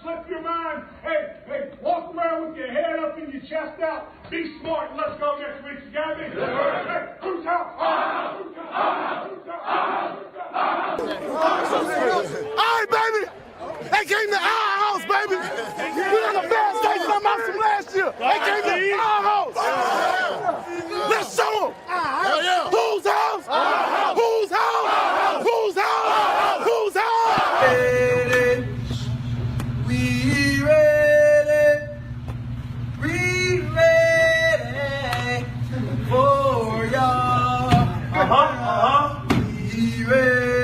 slip your mind. Hey, walk around with your head up and your chest out. Be smart. Let's go next week. You got me? Hey, who's house? All right, baby. They came to our house, baby. We got the best day from us from last year. They came to our house. Let's show them. Whose house? Whose house? Whose house? Whose house? We ready. We ready for y'all. We ready.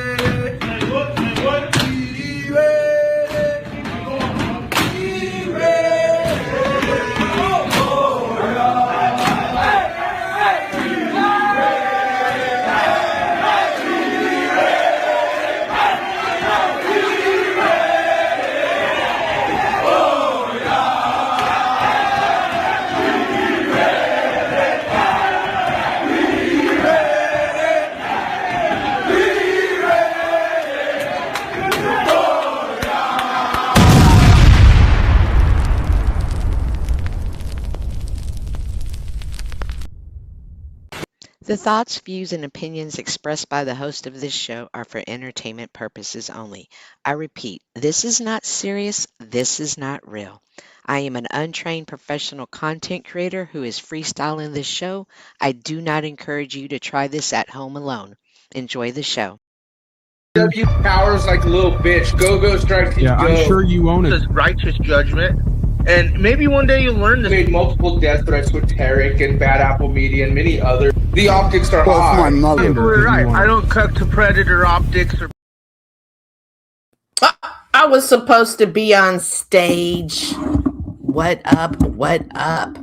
The thoughts, views, and opinions expressed by the host of this show are for entertainment purposes only. I repeat, this is not serious, this is not real. I am an untrained professional content creator who is freestyling this show. I do not encourage you to try this at home alone. Enjoy the show. W powers like a little bitch. Go strike. Yeah, go. I'm sure you own it. Righteous judgment, and maybe one day you'll learn this. Made multiple death threats with Tarek and Bad Apple Media and many others. The optics are high. You were right. I don't cook to Predator optics or. I was supposed to be on stage. What up? What up?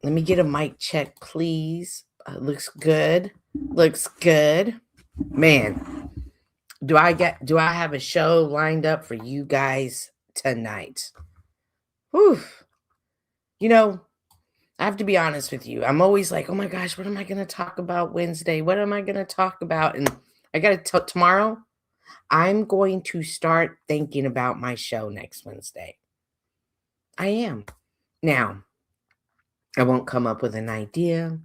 Let me get a mic check, please. Looks good. Looks good. Man, do I have a show lined up for you guys tonight? Whew. You know, I have to be honest with you. I'm always like, oh my gosh, what am I going to talk about Wednesday? What am I going to talk about? And I got to tomorrow, I'm going to start thinking about my show next Wednesday. I am. Now, I won't come up with an idea.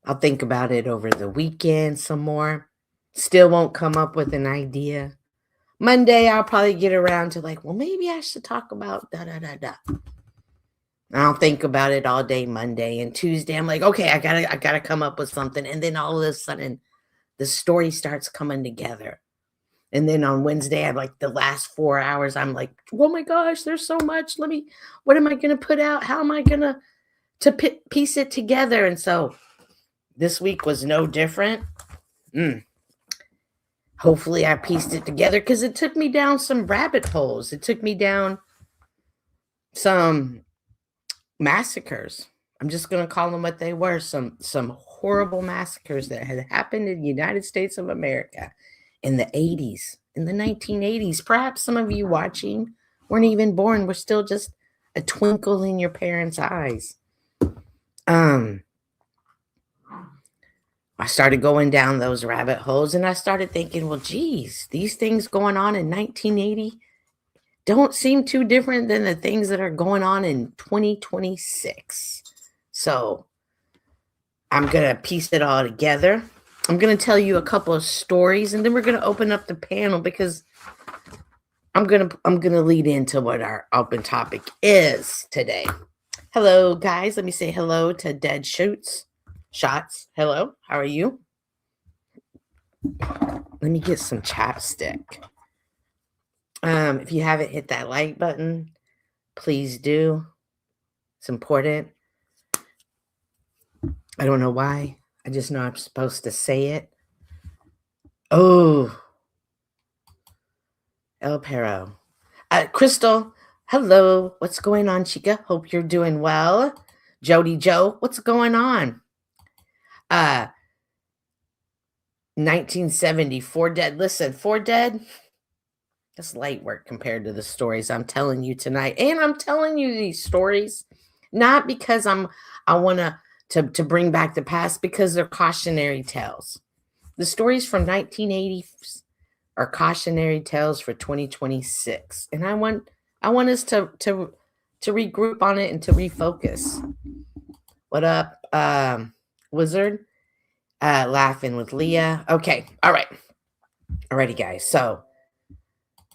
I'll think about it over the weekend some more. Still won't come up with an idea. Monday, I'll probably get around to like, well, maybe I should talk about da-da-da-da. I'll think about it all day Monday. And Tuesday, I'm like, okay, I gotta come up with something. And then all of a sudden, the story starts coming together. And then on Wednesday, I'm like, the last 4 hours, I'm like, oh my gosh, there's so much. What am I going to put out? How am I going to piece it together? And so this week was no different. Hopefully I pieced it together because it took me down some rabbit holes. It took me down some massacres. I'm just going to call them what they were. Some horrible massacres that had happened in the United States of America in the 80s, in the 1980s. Perhaps some of you watching weren't even born. We're still just a twinkle in your parents' eyes. I started going down those rabbit holes and I started thinking, well, geez, these things going on in 1980 don't seem too different than the things that are going on in 2026. So I'm going to piece it all together. I'm going to tell you a couple of stories and then we're going to open up the panel because I'm going to lead into what our open topic is today. Hello, guys. Let me say hello to Dead Shots. Hello. How are you? Let me get some chapstick. If you haven't hit that like button, please do. It's important. I don't know why. I just know I'm supposed to say it. Oh. El Perro. Crystal, hello. What's going on, Chica? Hope you're doing well. Jody Joe, what's going on? 1970, 4 Dead. Listen, 4 Dead, that's light work compared to the stories I'm telling you tonight. And I'm telling you these stories not because I want to bring back the past, because they're cautionary tales. The stories from 1980 our cautionary tales for 2026. And I want us to regroup on it and to refocus. What up, Wizard? Laughing with Leah. Okay, all right. Alrighty, guys. So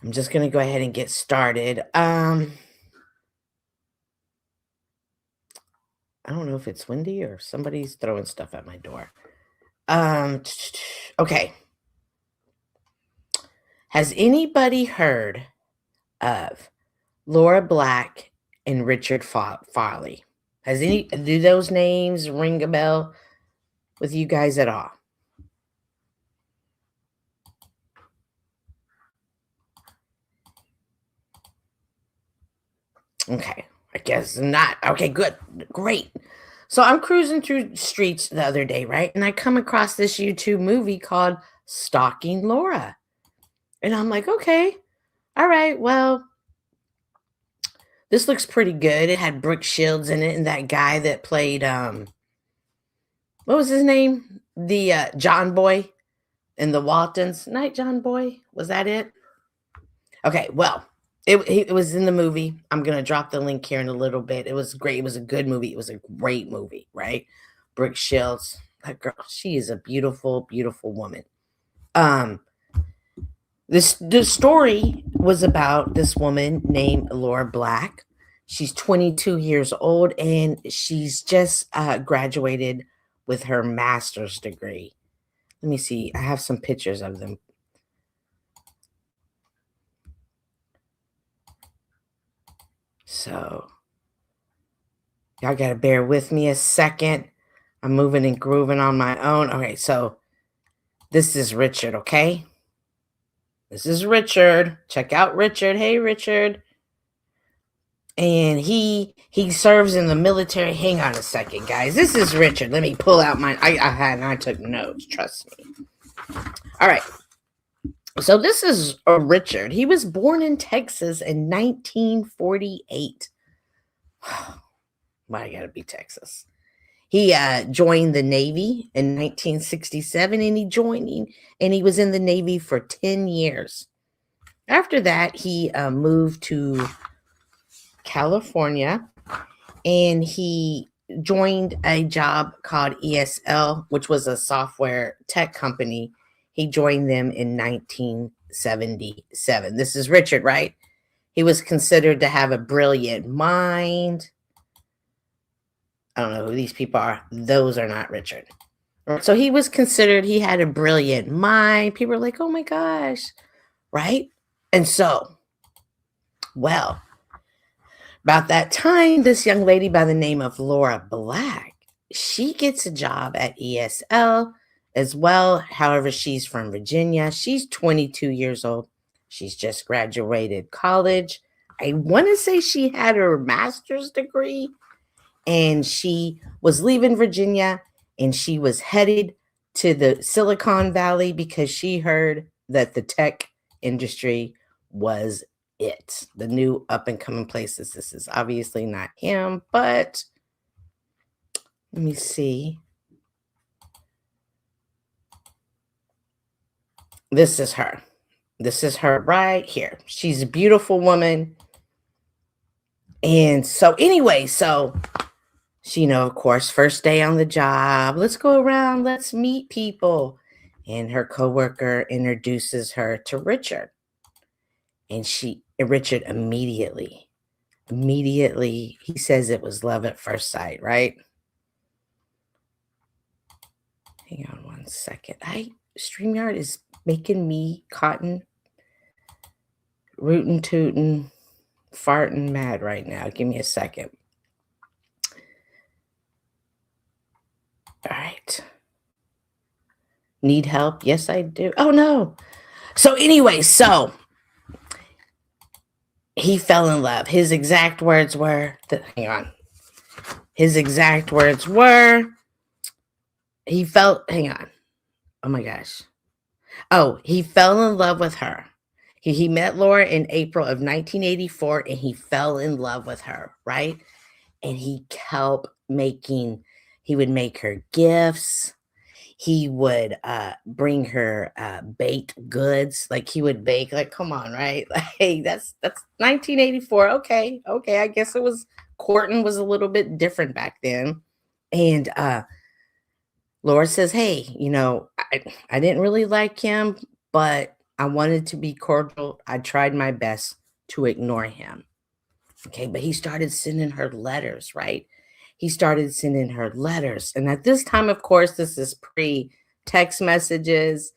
I'm just gonna go ahead and get started. I don't know if it's windy or somebody's throwing stuff at my door. Okay. Has anybody heard of Laura Black and Richard Farley? Do those names ring a bell with you guys at all? Okay. I guess not. Okay, good. Great. So I'm cruising through streets the other day, right? And I come across this YouTube movie called Stalking Laura. And I'm like, okay, all right, well, this looks pretty good. It had Brooke Shields in it and that guy that played, what was his name? The John Boy in the Waltons. Night John Boy. Was that it? Okay, well, it was in the movie. I'm going to drop the link here in a little bit. It was great. It was a good movie. It was a great movie, right? Brooke Shields, that girl, she is a beautiful, beautiful woman. The story was about this woman named Laura Black. She's 22 years old, and she's just graduated with her master's degree. Let me see. I have some pictures of them. So, y'all got to bear with me a second. I'm moving and grooving on my own. Okay, so this is Richard, okay? This is Richard. Check out Richard. Hey, Richard. And he serves in the military. Hang on a second, guys. This is Richard. Let me pull out mine. I took notes. Trust me. All right. So this is Richard. He was born in Texas in 1948. Why gotta be Texas? He joined the Navy in 1967, and he was in the Navy for 10 years. After that, he moved to California, and he joined a job called ESL, which was a software tech company. He joined them in 1977. This is Richard, right? He was considered to have a brilliant mind. I don't know who these people are. Those are not Richard. So he was considered, he had a brilliant mind. People are like, oh my gosh, right? And so, well, about that time, this young lady by the name of Laura Black, she gets a job at ESL as well. However, she's from Virginia. She's 22 years old. She's just graduated college. I want to say she had her master's degree, and she was leaving Virginia, and she was headed to the Silicon Valley because she heard that the tech industry was it, the new up and coming places. This is obviously not him, but let me see. This is her. This is her right here. She's a beautiful woman. And so anyway, so she, of course, first day on the job, let's go around, let's meet people. And her coworker introduces her to Richard. And Richard immediately, he says it was love at first sight, right? Hang on one second. StreamYard is making me rootin' tootin', farting mad right now. Give me a second. All right. Need help? Yes, I do. Oh, no. So anyway, he fell in love. His exact words were, hang on. Oh my gosh. Oh, he fell in love with her. He met Laura in April of 1984, and he fell in love with her, right? And he would make her gifts. He would bring her baked goods. Like he would bake, like, come on, right? Like, hey, that's 1984. Okay, I guess it was courting was a little bit different back then. And Laura says, hey, I didn't really like him, but I wanted to be cordial. I tried my best to ignore him. Okay, but he started sending her letters, right? He started sending her letters. And at this time, of course, this is pre-text messages.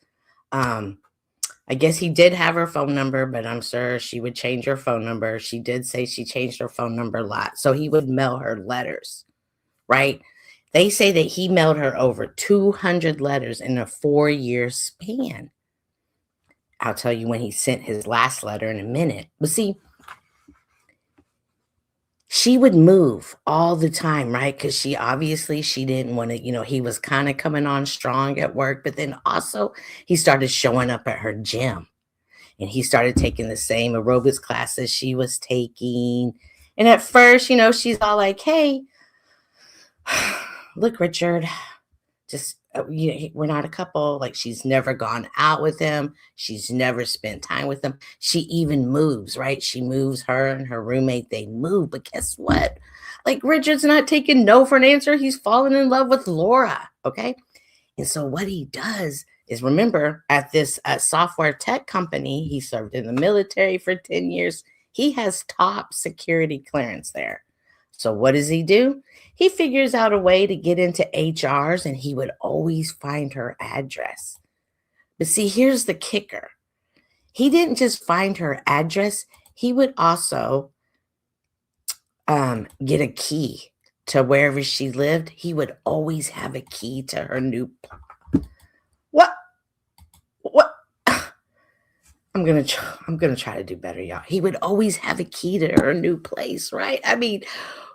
I guess he did have her phone number, but I'm sure she would change her phone number. She did say she changed her phone number a lot. So he would mail her letters, right? They say that he mailed her over 200 letters in a 4-year span. I'll tell you when he sent his last letter in a minute. But see, she would move all the time, right? Because she didn't want to, he was kind of coming on strong at work, but then also he started showing up at her gym and he started taking the same aerobics classes she was taking. And at first, she's all like, hey, look, Richard, just, we're not a couple. Like, she's never gone out with him. She's never spent time with him. She even moves, right? She moves, her and her roommate, they move. But guess what? Like, Richard's not taking no for an answer. He's fallen in love with Laura, okay? And so what he does is, remember, at this software tech company, he served in the military for 10 years. He has top security clearance there. So what does he do? He figures out a way to get into HRs, and he would always find her address. But see, here's the kicker. He didn't just find her address. He would also get a key to wherever she lived. He would always have a key to her new... What? I'm gonna try to do better, y'all. He would always have a key to her new place, right? I mean,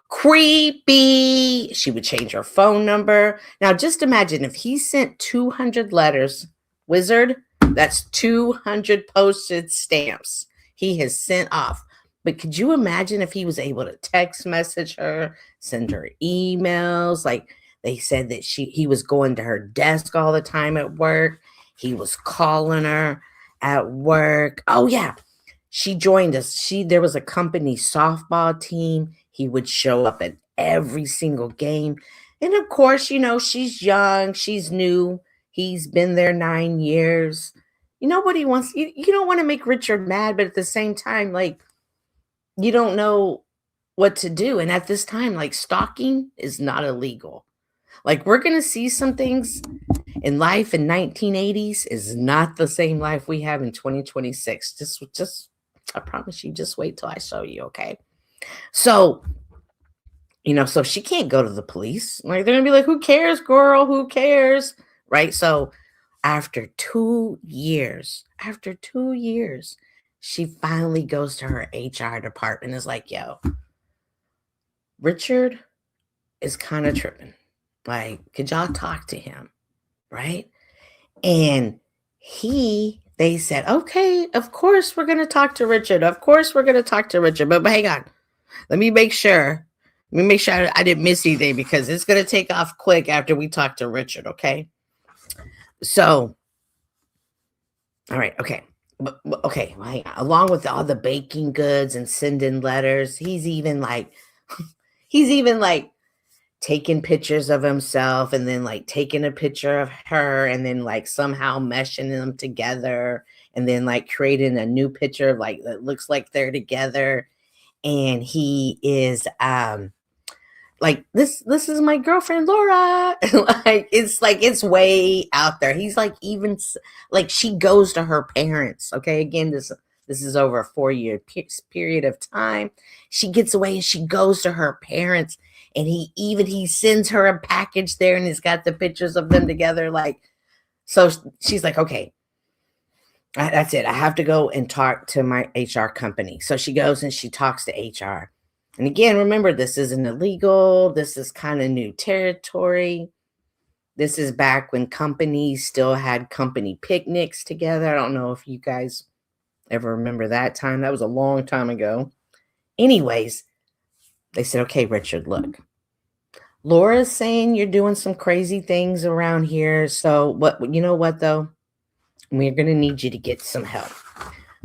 creepy. She would change her phone number. Now, just imagine if he sent 200 letters, Wizard, that's 200 postage stamps he has sent off. But could you imagine if he was able to text message her, send her emails? Like, they said that he was going to her desk all the time at work. He was calling her at work. Oh, yeah. She joined us. There was a company softball team. He would show up at every single game. And of course, she's young. She's new. He's been there 9 years. You know what he wants? You don't want to make Richard mad, but at the same time, like, you don't know what to do. And at this time, like, stalking is not illegal. Like, we're going to see some things in life in 1980s is not the same life we have in 2026. Just, I promise you, just wait till I show you, okay? So, so she can't go to the police. Like, they're going to be like, who cares, girl? Who cares? Right? So after 2 years, she finally goes to her HR department and is like, yo, Richard is kind of tripping. Like, could y'all talk to him? Right? And they said, okay, of course we're going to talk to Richard. But hang on. Let me make sure I didn't miss anything because it's going to take off quick after we talk to Richard, okay? So, all right, okay. Okay, well, along with all the baking goods and sending letters, he's even like taking pictures of himself and then like taking a picture of her and then like somehow meshing them together and then like creating a new picture of like that looks like they're together. And he is like, this is my girlfriend Laura. it's way out there. He's like, even like, she goes to her parents. Okay, again, this is over a 4-year period of time. She gets away and she goes to her parents, and he sends her a package there, and he's got the pictures of them together. Like, so she's like, okay, that's it. I have to go and talk to my HR company. So she goes and she talks to HR. And again, remember, this isn't illegal. This is kind of new territory. This is back when companies still had company picnics together. I don't know if you guys ever remember that time. That was a long time ago. Anyways, they said, okay, Richard, look, Laura's saying you're doing some crazy things around here. So what, you know what though? We're going to need you to get some help.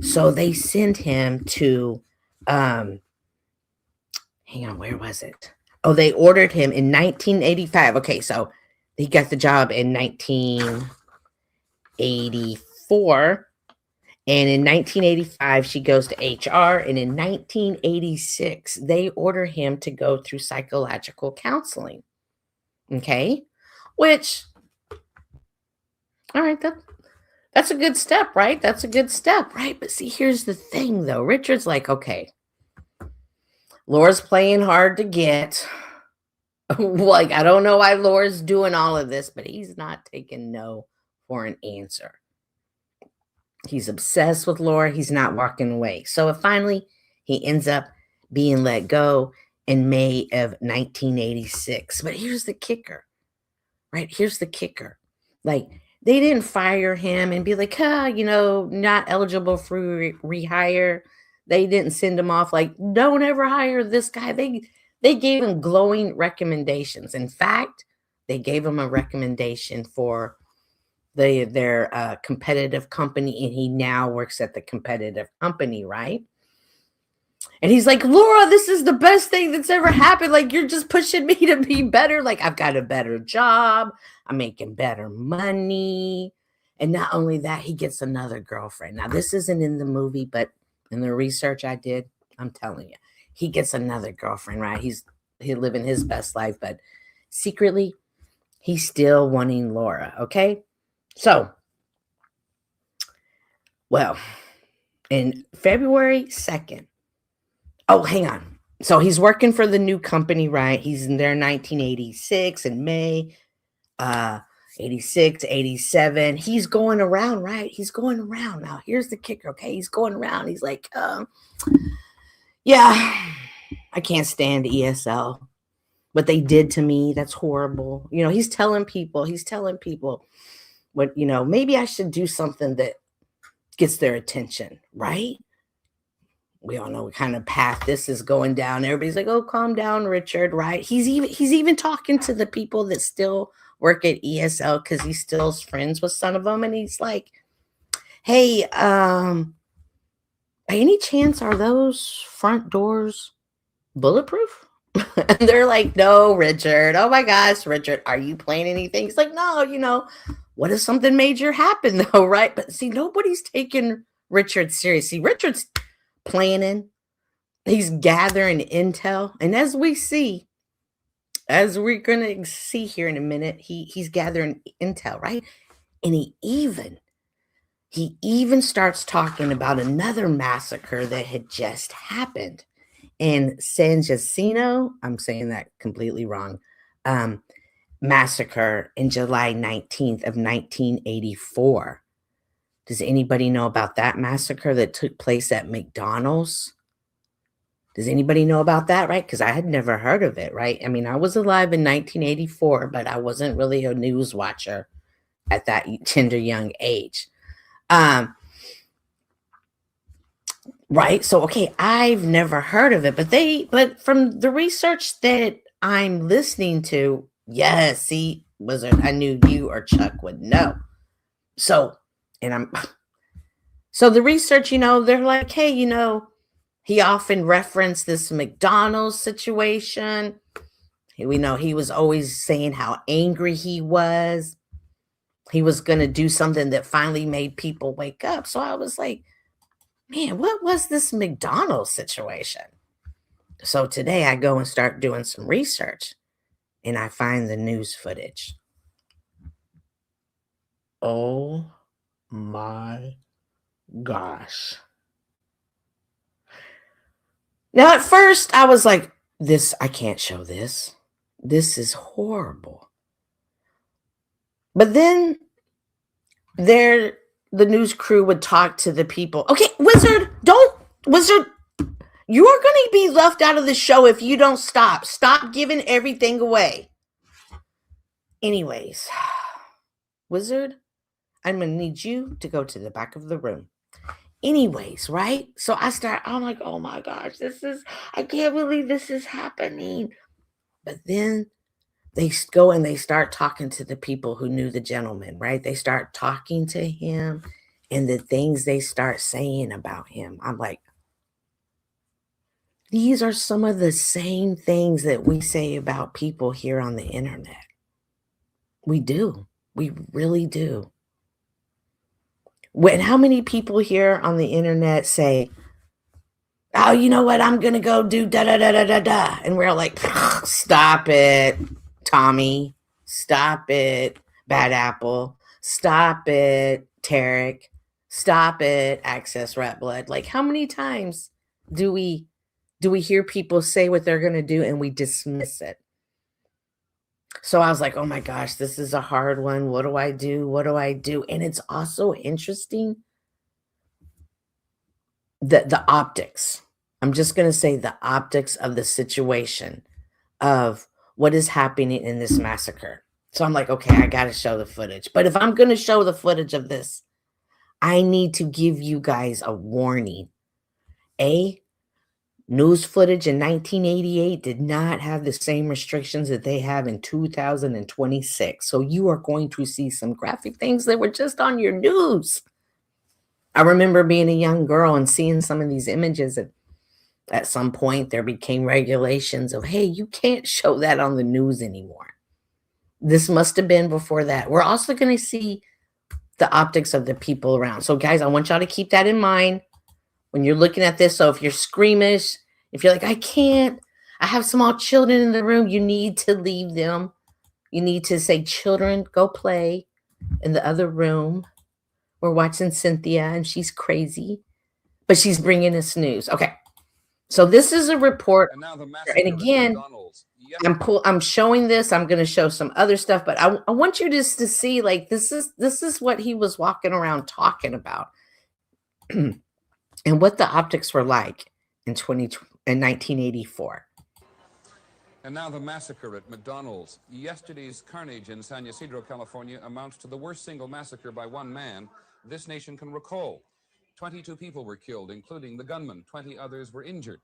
So they sent him to, hang on, where was it? Oh, they ordered him in 1985. Okay, so he got the job in 1984. And in 1985, she goes to HR. And in 1986, they order him to go through psychological counseling. Okay, which, all right, that's a good step, right? That's a good step, right? But see, here's the thing, though. Richard's like, okay, Laura's playing hard to get. Like, I don't know why Laura's doing all of this, but he's not taking no for an answer. He's obsessed with Laura. He's not walking away. So finally, he ends up being let go in May of 1986. But here's the kicker, right? Here's the kicker. Like, they didn't fire him and be like, not eligible for rehire. They didn't send him off like, don't ever hire this guy. They gave him glowing recommendations. In fact, they gave him a recommendation for their competitive company, and he now works at the competitive company, right? And he's like, Laura, this is the best thing that's ever happened. Like, you're just pushing me to be better. Like, I've got a better job. I'm making better money. And not only that, he gets another girlfriend. Now, this isn't in the movie, but in the research I did, I'm telling you, he gets another girlfriend, right? He's living his best life, but secretly, he's still wanting Laura, okay? So, well, in February 2nd, oh, hang on. So he's working for the new company, right? He's in there in 1986 in May, 86, 87. He's going around, right? He's going around. Now, here's the kicker, okay? He's going around. He's like, yeah, I can't stand ESL. What they did to me, that's horrible. He's telling people, what, maybe I should do something that gets their attention, right? We all know what kind of path this is going down. Everybody's like, oh, calm down, Richard, right? He's even talking to the people that still work at ESL because he's still friends with some of them. And he's like, hey, by any chance, are those front doors bulletproof? And they're like, no, Richard. Oh my gosh, Richard, are you playing anything? He's like, no, what if something major happened though, right? But see, nobody's taking Richard seriously. Richard's planning. He's gathering intel. And as we're going to see here in a minute, he's gathering intel, right? And he even starts talking about another massacre that had just happened in San Jacinto. I'm saying that completely wrong. Massacre in July 19th of 1984. Does anybody know about that massacre that took place at McDonald's? Does anybody know about that, right? Because I had never heard of it, right? I mean, I was alive in 1984, but I wasn't really a news watcher at that tender young age. Right? So, okay, I've never heard of it, but from the research that I'm listening to, yes, see, Wizard, I knew you or Chuck would know. So the research, they're like, hey, he often referenced this McDonald's situation. We know he was always saying how angry he was. He was going to do something that finally made people wake up. So I was like, man, what was this McDonald's situation? So today I go and start doing some research and I find the news footage. Oh my gosh. Now, at first, I was like, I can't show this. This is horrible. But then the news crew would talk to the people. Okay, Wizard, you are going to be left out of the show if you don't stop. Stop giving everything away. Anyways, Wizard, I'm going to need you to go to the back of the room. Anyways, right? So I'm like, oh my gosh, I can't believe this is happening. But then they go and they start talking to the people who knew the gentleman, right? They start talking to him and the things they start saying about him. I'm like, these are some of the same things that we say about people here on the internet. We do. We really do. When how many people here on the internet say, oh, you know what? I'm going to go do da da da da da da. And we're like, stop it, Tommy. Stop it, Bad Apple. Stop it, Tarek. Stop it, Access Rat Blood. Like, how many times do we hear people say what they're going to do and we dismiss it? So I was like, oh my gosh, this is a hard one. What do I do? What do I do? And it's also interesting that the optics, I'm just going to say the optics of the situation of what is happening in this massacre. So I'm like, okay, I got to show the footage. But if I'm going to show the footage of this, I need to give you guys a warning. News footage in 1988 did not have the same restrictions that they have in 2026. So you are going to see some graphic things that were just on your news. I remember being a young girl and seeing some of these images. And at some point, there became regulations of, hey, you can't show that on the news anymore. This must have been before that. We're also going to see the optics of the people around. So, guys, I want y'all to keep that in mind when you're looking at this. So if you're squeamish, if you're like, I can't, I have small children in the room, you need to leave them. You need to say, children, go play in the other room. We're watching Cynthia and she's crazy, but she's bringing us news. Okay. So this is a report. And again, I'm showing this. I'm going to show some other stuff, but I want you just to see, like, this is what he was walking around talking about. And what the optics were like in 1984. And now the massacre at McDonald's. Yesterday's carnage in San Ysidro, California amounts to the worst single massacre by one man this nation can recall. 22 people were killed, including the gunman. 20 others were injured.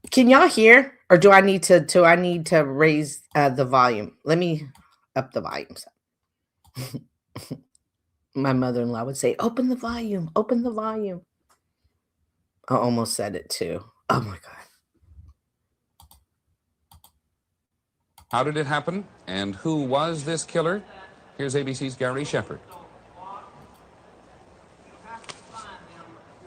Can y'all hear? Or do I need to raise the volume? Let me up the volume. My mother-in-law would say, open the volume, open the volume. I almost said it too. Oh my God. How did it happen? And who was this killer? Here's ABC's Gary Shepard.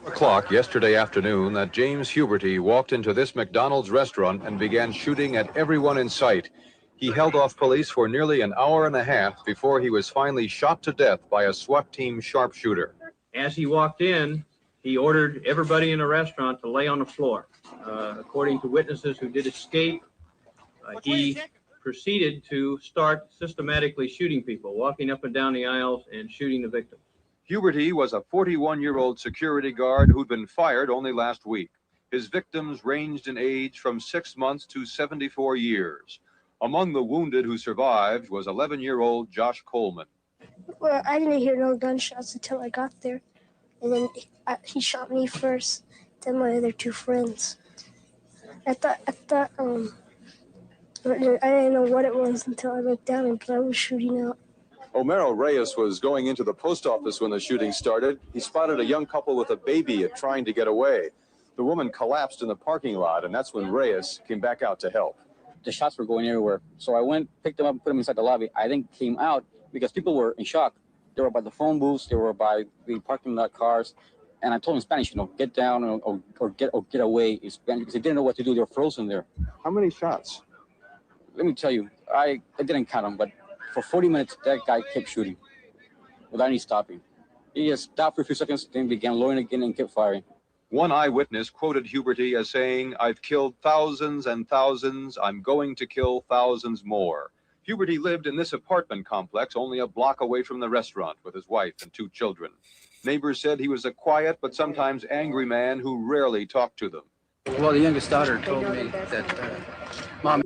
O'clock yesterday afternoon that James Huberty walked into this McDonald's restaurant and began shooting at everyone in sight. He held off police for nearly an hour and a half before he was finally shot to death by a SWAT team sharpshooter. As he walked in, he ordered everybody in the restaurant to lay on the floor. According to witnesses who did escape, he proceeded to start systematically shooting people, walking up and down the aisles and shooting the victims. Huberty was a 41-year-old security guard who'd been fired only last week. His victims ranged in age from 6 months to 74 years. Among the wounded who survived was 11-year-old Josh Coleman. Well, I didn't hear no gunshots until I got there. And then he shot me first, then my other two friends. I thought I didn't know what it was until I looked down and I was shooting out. Omero Reyes was going into the post office when the shooting started. He spotted a young couple with a baby trying to get away. The woman collapsed in the parking lot, and that's when Reyes came back out to help. The shots were going everywhere. So I went, picked them up, and put them inside the lobby. I then came out because people were in shock. They were by the phone booths, they were by the parking lot cars. And I told them in Spanish, get down or get away in Spanish, because they didn't know what to do. They were frozen there. How many shots? Let me tell you, I didn't count them, but for 40 minutes, that guy kept shooting without any stopping. He just stopped for a few seconds, then began loading again and kept firing. One eyewitness quoted Huberty as saying, "I've killed thousands and thousands. I'm going to kill thousands more." Huberty lived in this apartment complex only a block away from the restaurant with his wife and two children. Neighbors said he was a quiet but sometimes angry man who rarely talked to them. Well, the youngest daughter told me that, Mom.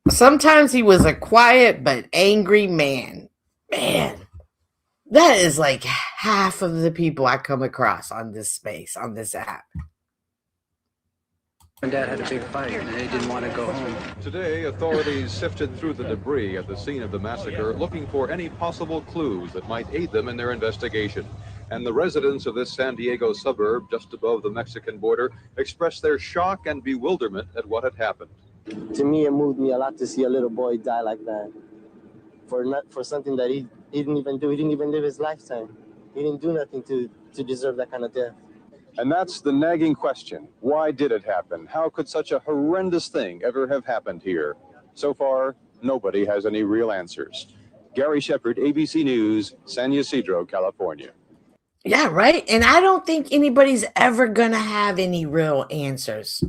Sometimes he was a quiet but angry man. Man, that is like half of the people I come across on this space, on this app. and Dad had a big fight, and they didn't want to go home. Today, authorities sifted through the debris at the scene of the massacre, looking for any possible clues that might aid them in their investigation. And the residents of this San Diego suburb, just above the Mexican border, expressed their shock and bewilderment at what had happened. To me, it moved me a lot to see a little boy die like that for something that he didn't even do. He didn't even live his lifetime. He didn't do nothing to deserve that kind of death. And that's the nagging question. Why did it happen? How could such a horrendous thing ever have happened here? So far, nobody has any real answers. Gary Shepard, ABC News, San Ysidro, California. Yeah, right. And I don't think anybody's ever going to have any real answers.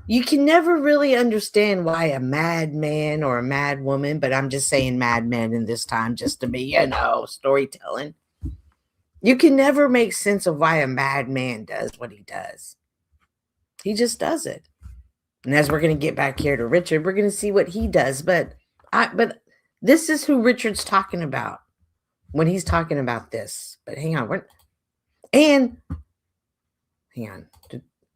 You can never really understand why a madman or a mad woman, but I'm just saying madman in this time just to be, storytelling. You can never make sense of why a madman does what he does. He just does it. And as we're going to get back here to Richard, we're going to see what he does. But this is who Richard's talking about when he's talking about this. But hang on. Hang on.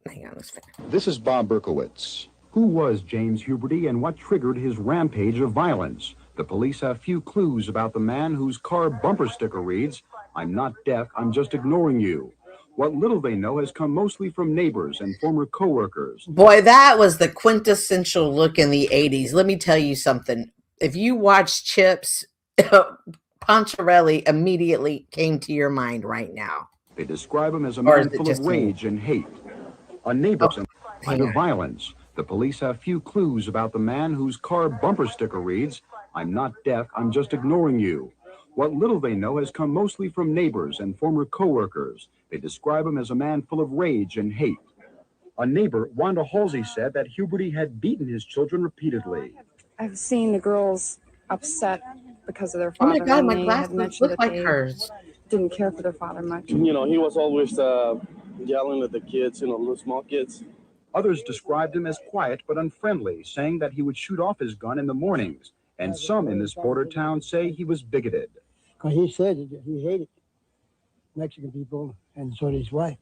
Let's finish. This is Bob Berkowitz. Who was James Huberty and what triggered his rampage of violence? The police have few clues about the man whose car bumper sticker reads, "I'm not deaf, I'm just ignoring you." What little they know has come mostly from neighbors and former co-workers. Boy, that was the quintessential look in the 80s. Let me tell you something. If you watch Chips, Poncherelli immediately came to your mind right now. They describe him as a man full of rage and hate. A neighbor's kind of violence. The police have few clues about the man whose car bumper sticker reads, "I'm not deaf, I'm just ignoring you." What little they know has come mostly from neighbors and former co-workers. They describe him as a man full of rage and hate. A neighbor, Wanda Halsey, said that Huberty had beaten his children repeatedly. I've seen the girls upset because of their father. Oh my God, my and glasses look like hers. Didn't care for their father much. He was always yelling at the kids, the small kids. Others described him as quiet but unfriendly, saying that he would shoot off his gun in the mornings. And some in this border town say he was bigoted. He said he hated Mexican people, and so did his wife.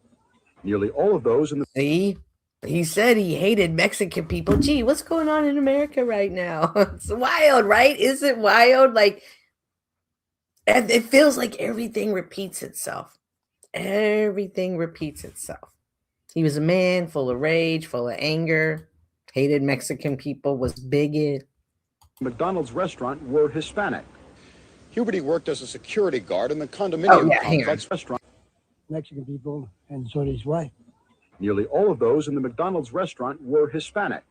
Nearly all of those in the... See? He said he hated Mexican people. Gee, what's going on in America right now? It's wild, right? Is it wild? Like, it feels like everything repeats itself. Everything repeats itself. He was a man full of rage, full of anger, hated Mexican people, was bigoted. McDonald's restaurant were Hispanic. Huberty worked as a security guard in the condominium complex restaurant. Mexican people, and so did his wife. Nearly all of those in the McDonald's restaurant were Hispanic.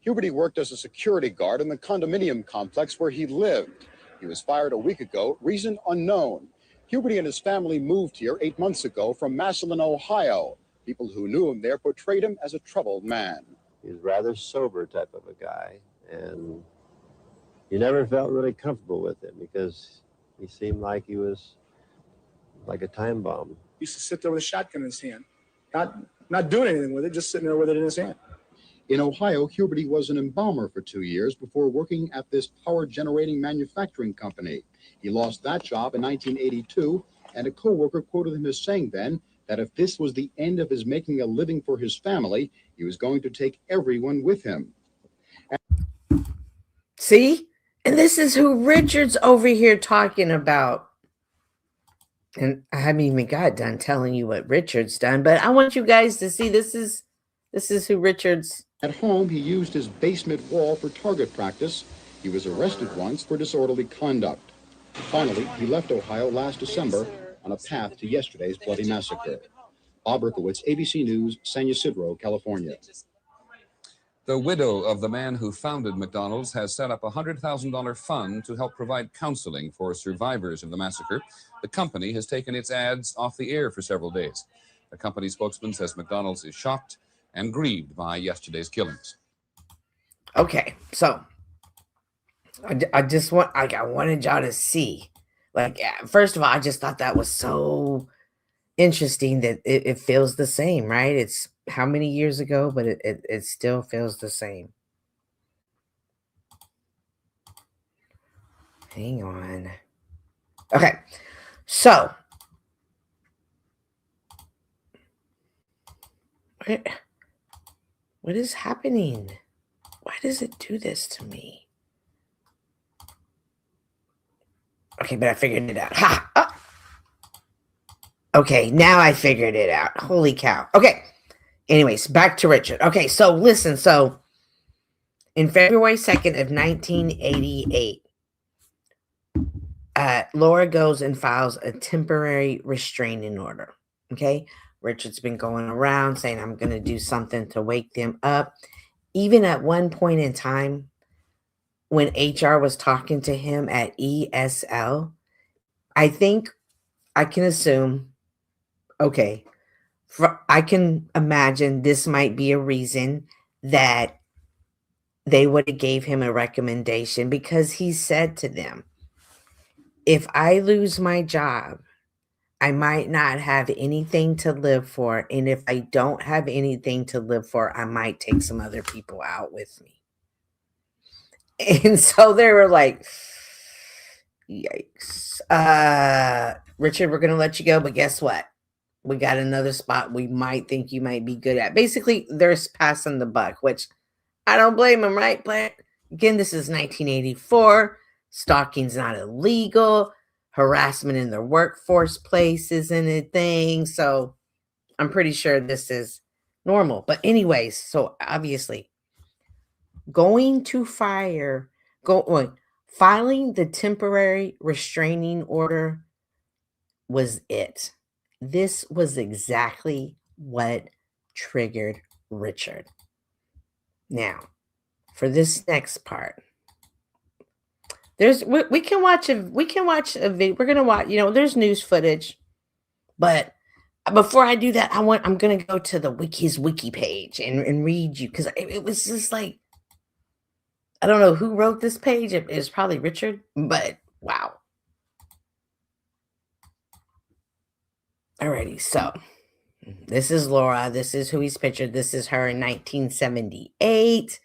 Huberty worked as a security guard in the condominium complex where he lived. He was fired a week ago, reason unknown. Huberty and his family moved here 8 months ago from Massillon, Ohio. People who knew him there portrayed him as a troubled man. He was a rather sober type of a guy, and you never felt really comfortable with him because he seemed like he was like a time bomb. He used to sit there with a shotgun in his hand, not doing anything with it, just sitting there with it in his hand. In Ohio, Huberty was an embalmer for 2 years before working at this power-generating manufacturing company. He lost that job in 1982, and a co-worker quoted him as saying then that if this was the end of his making a living for his family, he was going to take everyone with him. See? And this is who Richard's over here talking about. And I haven't even got done telling you what Richard's done, but I want you guys to see this is who Richard's. At home, he used his basement wall for target practice. He was arrested once for disorderly conduct. Finally, he left Ohio last December on a path to yesterday's bloody massacre. Bob Berkowitz, ABC News, San Ysidro, California. The widow of the man who founded McDonald's has set up a $100,000 fund to help provide counseling for survivors of the massacre. The company has taken its ads off the air for several days. The company spokesman says McDonald's is shocked and grieved by yesterday's killings. Okay, so I wanted y'all to see. Like, first of all, I just thought that was so interesting that it feels the same, right? It's how many years ago, but it still feels the same. Hang on. Okay, so What is happening? Why does it do this to me? Okay, but I figured it out. Ha! Oh. Okay, now I figured it out. Holy cow. Okay. Anyways, back to Richard. Okay, so listen. So in February 2nd of 1988, Laura goes and files a temporary restraining order. Okay. Richard's been going around saying, I'm going to do something to wake them up. Even at one point in time, when HR was talking to him at ESL, I think I can assume, okay, I can imagine this might be a reason that they would have gave him a recommendation, because he said to them, if I lose my job, I might not have anything to live for. And if I don't have anything to live for, I might take some other people out with me. And so they were like, yikes. Richard, we're going to let you go. But guess what? We got another spot we might think you might be good at. Basically, they're passing the buck, which I don't blame them, right? But again, this is 1984. Stalking's not illegal. Harassment in the workforce place isn't a thing. So I'm pretty sure this is normal. But anyways, so obviously filing the temporary restraining order was it. This was exactly what triggered Richard. Now, for this next part, we can watch a video. We're gonna watch, there's news footage, but before I do that, I'm gonna go to his wiki page and read you, because it was just like, I don't know who wrote this page. It was probably Richard, but wow. Alrighty, so this is Laura. This is who he's pictured. This is her in 1978.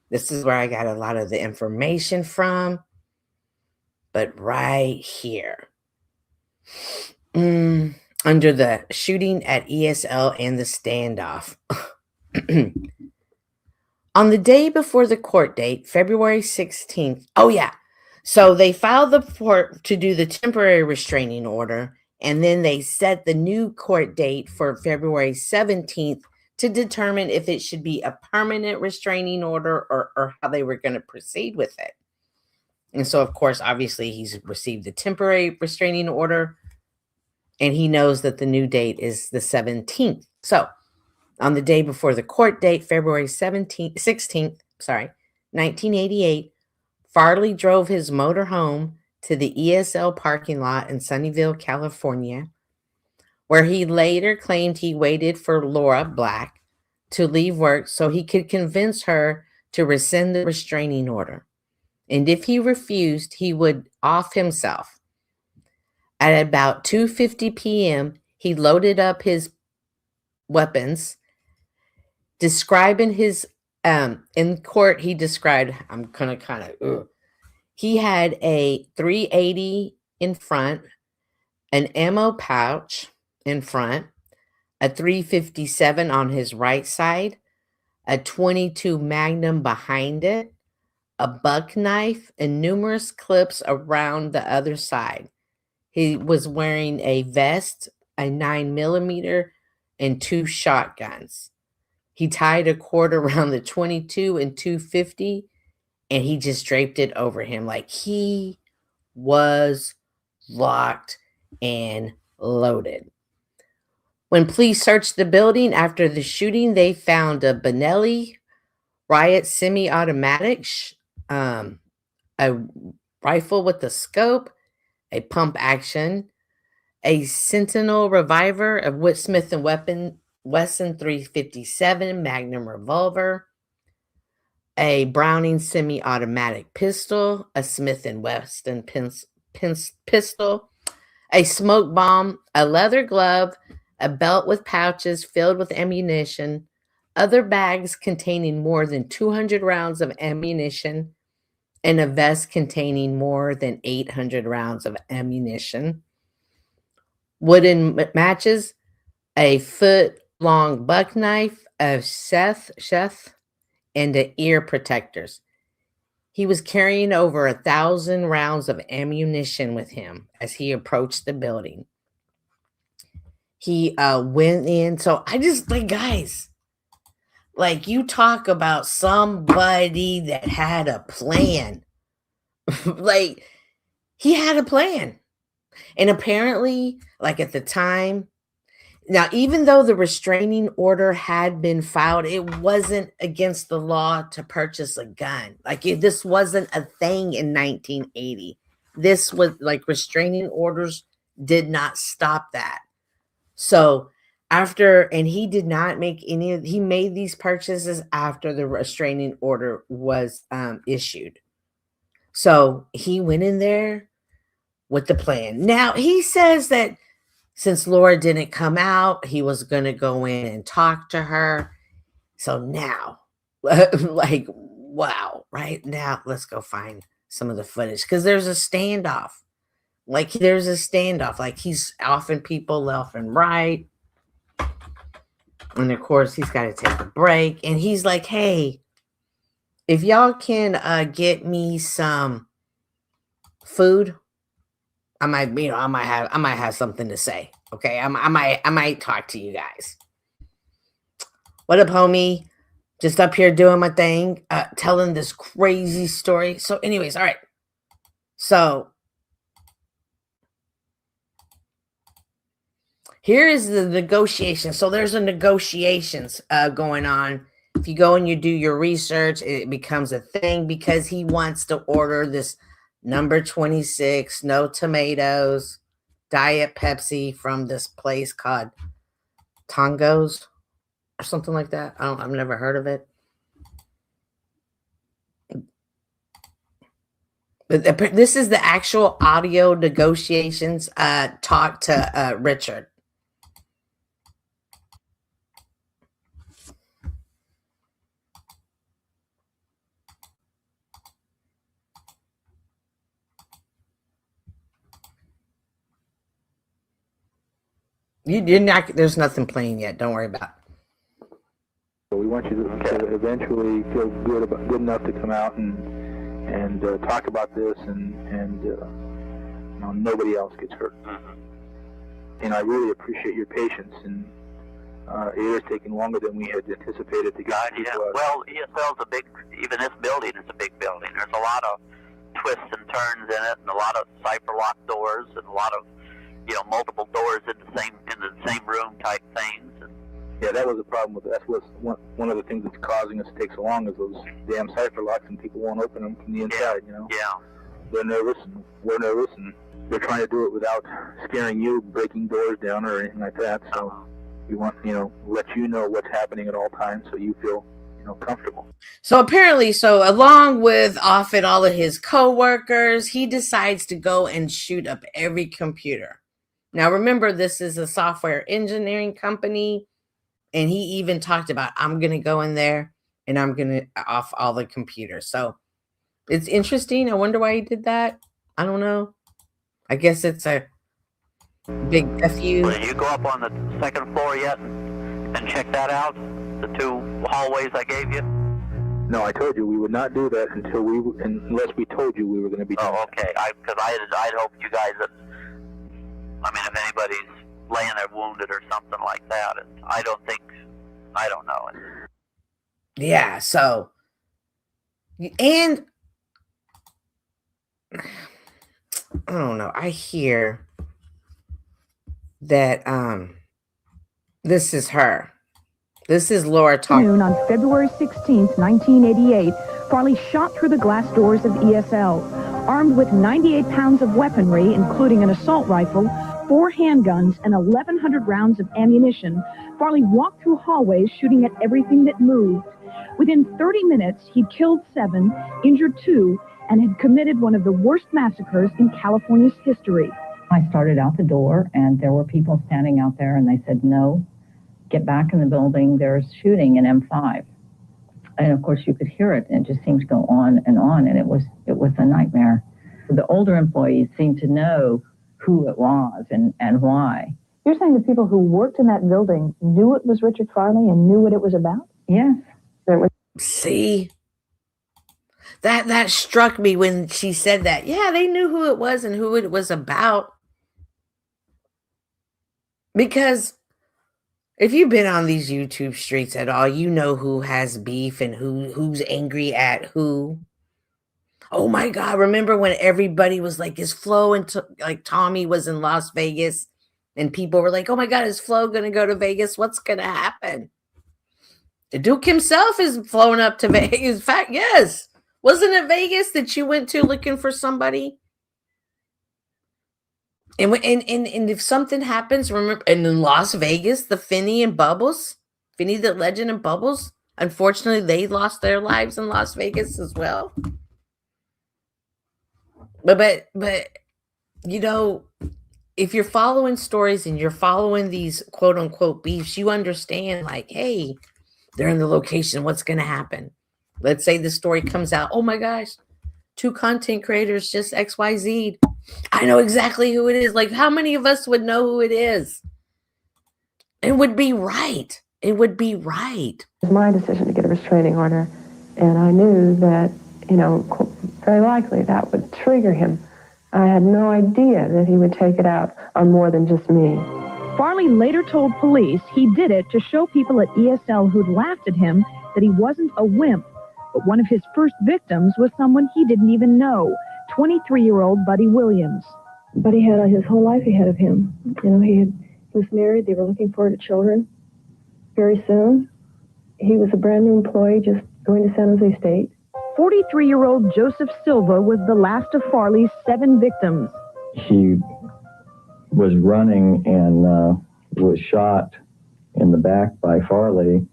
This is where I got a lot of the information from. But right here, under the shooting at ESL and the standoff. On the day before the court date, February 16th. Oh, yeah. So they filed to do the temporary restraining order. And then they set the new court date for February 17th to determine if it should be a permanent restraining order or how they were going to proceed with it. And so, of course, obviously, he's received the temporary restraining order, and he knows that the new date is the 17th. So, on the day before the court date, February 16th, 1988, Farley drove his motor home to the ESL parking lot in Sunnyvale, California, where he later claimed he waited for Laura Black to leave work so he could convince her to rescind the restraining order. And if he refused, he would off himself. At about 2:50 p.m., he loaded up his weapons, describing his, in court, he described, I'm going to kind of, he had a .380 in front, an ammo pouch in front, a .357 on his right side, a .22 Magnum behind it, a buck knife, and numerous clips around the other side. He was wearing a vest, a 9mm, and 2 shotguns. He tied a cord around the .22 and .250, and he just draped it over him like he was locked and loaded. When police searched the building after the shooting, they found a Benelli Riot semi-automatic, a rifle with a scope, a pump action, a Sentinel revolver, a Smith & Wesson .357 Magnum revolver, a Browning semi-automatic pistol, a Smith & Wesson pistol, a smoke bomb, a leather glove, a belt with pouches filled with ammunition, other bags containing more than 200 rounds of ammunition, and a vest containing more than 800 rounds of ammunition, wooden matches, a foot long buck knife, a sheath, and the ear protectors. He was carrying over 1,000 rounds of ammunition with him as he approached the building. He went in. So I just like, guys, like, you talk about somebody that had a plan. Like, he had a plan. And apparently, like, at the time, now, even though the restraining order had been filed, it wasn't against the law to purchase a gun. Like, this wasn't a thing in 1980. This was like, restraining orders did not stop that. So and he did not make he made these purchases after the restraining order was issued. So he went in there with the plan. Now, he says that since Laura didn't come out, he was going to go in and talk to her. So now, like, wow, right now, let's go find some of the footage, because there's a standoff. Like, there's a standoff. Like, he's offing people left and right. And of course, he's got to take a break. And he's like, hey, if y'all can get me some food, I might have something to say. Okay, I might talk to you guys. What up, homie? Just up here doing my thing, telling this crazy story. So, anyways, all right. So here is the negotiation. So there's a negotiations going on. If you go and you do your research, it becomes a thing because he wants to order this number 26, no tomatoes, Diet Pepsi from this place called Tongos or something like that. I've never heard of it. But this is the actual audio negotiations. Talk to Richard. You're not. There's nothing playing yet. Don't worry about it. We want you to eventually feel good enough to come out and talk about this, and nobody else gets hurt. And I really appreciate your patience, and it is taking longer than we had anticipated to get to us. Well, ESL's a big. Even this building is a big building. There's a lot of twists and turns in it, and a lot of cipher lock doors, and a lot of multiple doors in the same room type things. And yeah, that was a problem with that's what's one of the things that's causing us to take so long is those damn cipher locks, and people won't open them from the inside. Yeah. They're nervous, and we're nervous, and they're trying to do it without scaring you, breaking doors down or anything like that. So we want let you know what's happening at all times, so you feel comfortable. So apparently, along with Offit, all of his co-workers, he decides to go and shoot up every computer. Now, remember, this is a software engineering company, and he even talked about, I'm going to go in there and I'm going to off all the computers. So it's interesting. I wonder why he did that. I don't know. I guess it's a big FU. Did you go up on the second floor yet and check that out? The two hallways I gave you? No, I told you we would not do that unless we told you we were going to be doing it. Okay. Because I'd hoped you guys had. I mean, if anybody's laying there wounded or something like that, I don't know. Yeah, so, and I don't know, I hear that this is her. This is Laura talking. On February 16th, 1988, Farley shot through the glass doors of ESL. Armed with 98 pounds of weaponry, including an assault rifle, 4 handguns, and 1,100 rounds of ammunition, Farley walked through hallways shooting at everything that moved. Within 30 minutes, he'd killed 7, injured 2, and had committed one of the worst massacres in California's history. I started out the door, and there were people standing out there, and they said, no, get back in the building, there's shooting in M5. And of course you could hear it, and it just seemed to go on, and it was a nightmare. The older employees seemed to know who it was and why. You're saying the people who worked in that building knew it was Richard Farley and knew what it was about? Yes. See? That struck me when she said that. Yeah, they knew who it was and who it was about. Because if you've been on these YouTube streets at all, you know who has beef and who's angry at who. Oh my God, remember when everybody was like, is Flo and like Tommy was in Las Vegas and people were like, oh my God, is Flo going to go to Vegas? What's going to happen? The Duke himself is flown up to Vegas. In fact, yes. Wasn't it Vegas that you went to looking for somebody? And if something happens, remember, and in Las Vegas, the Finney and Bubbles, Finney the Legend and Bubbles, unfortunately, they lost their lives in Las Vegas as well. But you know, if you're following stories and you're following these quote unquote beefs, you understand like, hey, they're in the location. What's going to happen? Let's say the story comes out. Oh my gosh, 2 content creators, just XYZ. I know exactly who it is. Like, how many of us would know who it is? It would be right. It would be right. It was my decision to get a restraining order, and I knew that, you know, very likely that would trigger him. I had no idea that he would take it out on more than just me. Farley later told police he did it to show people at ESL who'd laughed at him that he wasn't a wimp. But one of his first victims was someone he didn't even know, 23-year-old Buddy Williams. Buddy had his whole life ahead of him. You know, he was married. They were looking forward to children very soon. He was a brand new employee just going to San Jose State. 43-year-old Joseph Silva was the last of Farley's 7 victims. He was running and was shot in the back by Farley.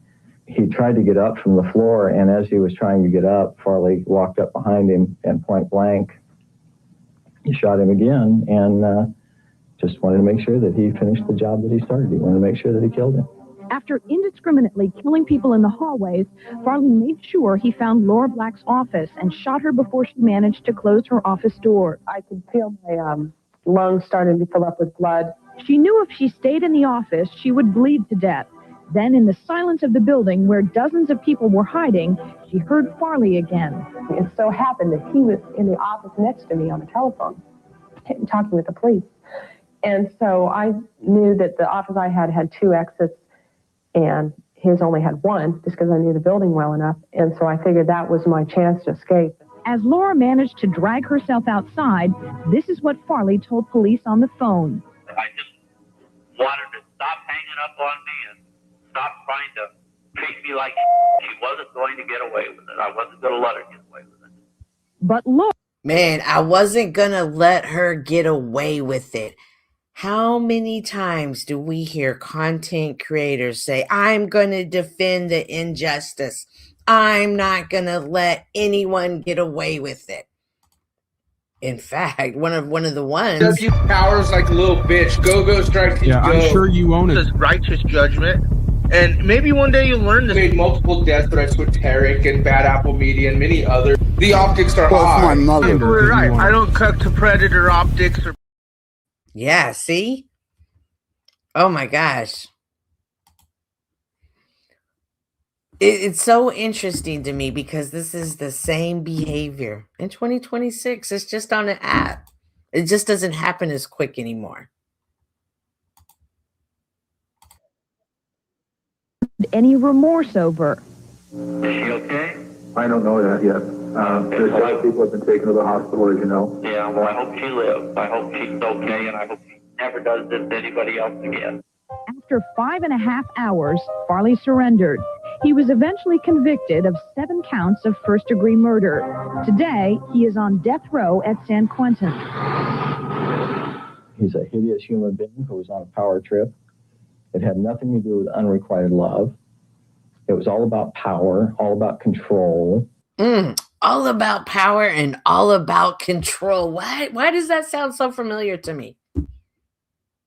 He tried to get up from the floor, and as he was trying to get up, Farley walked up behind him and point blank, he shot him again, and just wanted to make sure that he finished the job that he started. He wanted to make sure that he killed him. After indiscriminately killing people in the hallways, Farley made sure he found Laura Black's office and shot her before she managed to close her office door. I could feel my lungs starting to fill up with blood. She knew if she stayed in the office, she would bleed to death. Then, in the silence of the building where dozens of people were hiding, she heard Farley again. It so happened that he was in the office next to me on the telephone, talking with the police. And so I knew that the office I had 2 exits, and his only had 1, just because I knew the building well enough. And so I figured that was my chance to escape. As Laura managed to drag herself outside, this is what Farley told police on the phone. I just wanted to stop hanging up on me and stop trying to treat me like she wasn't going to get away with it. I wasn't going to let her get away with it. But Laura... Man, I wasn't going to let her get away with it. How many times do we hear content creators say, I'm going to defend the injustice. I'm not going to let anyone get away with it. In fact, one of the ones... W Powers like a little bitch. Go strike. Yeah, go. I'm sure you own it. This Righteous judgment. And maybe one day you'll learn this. Made multiple death threats with Tarek and Bad Apple Media and many others. The optics are high. You're right. I don't cook to Predator Optics or... Yeah, see? Oh my gosh. It's so interesting to me because this is the same behavior in 2026. It's just on an app. It just doesn't happen as quick anymore. Any remorse over? Is she okay? I don't know that yet. There's a lot of people have been taken to the hospital, as you know. Yeah, well, I hope she lives. I hope she's okay, and I hope she never does this to anybody else again. After 5.5 hours, Farley surrendered. He was eventually convicted of 7 counts of first-degree murder. Today, he is on death row at San Quentin. He's a hideous human being who was on a power trip. It had nothing to do with unrequited love. It was all about power, all about control. All about power and all about control. Why does that sound so familiar to me?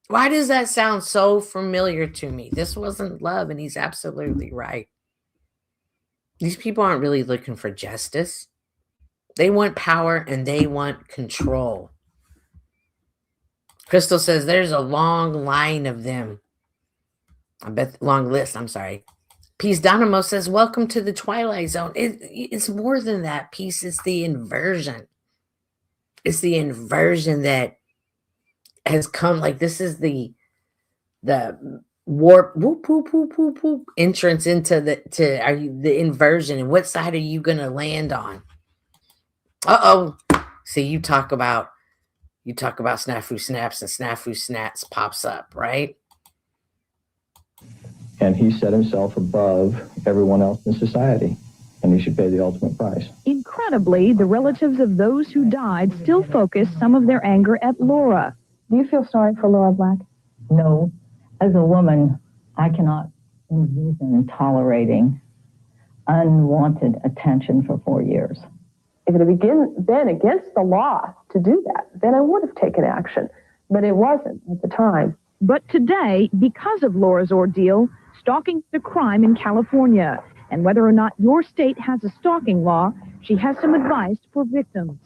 Why does that sound so familiar to me? This wasn't love, and he's absolutely right. These people aren't really looking for justice. They want power and they want control. Crystal says there's a long line of them. I bet long list. I'm sorry. Peace Dynamo says, welcome to the Twilight Zone. It's more than that, Peace. It's the inversion. It's the inversion that has come. Like, this is the warp whoop, whoop, whoop, whoop, whoop, entrance into the inversion. And what side are you going to land on? See, you talk about Snafu Snaps, and Snafu Snaps pops up, right? And he set himself above everyone else in society, and he should pay the ultimate price. Incredibly, the relatives of those who died still focus some of their anger at Laura. Do you feel sorry for Laura Black? No. As a woman, I cannot envision tolerating unwanted attention for 4 years. If it had been against the law to do that, then I would have taken action. But it wasn't at the time. But today, because of Laura's ordeal, stalking is a crime in California. And whether or not your state has a stalking law, she has some advice for victims.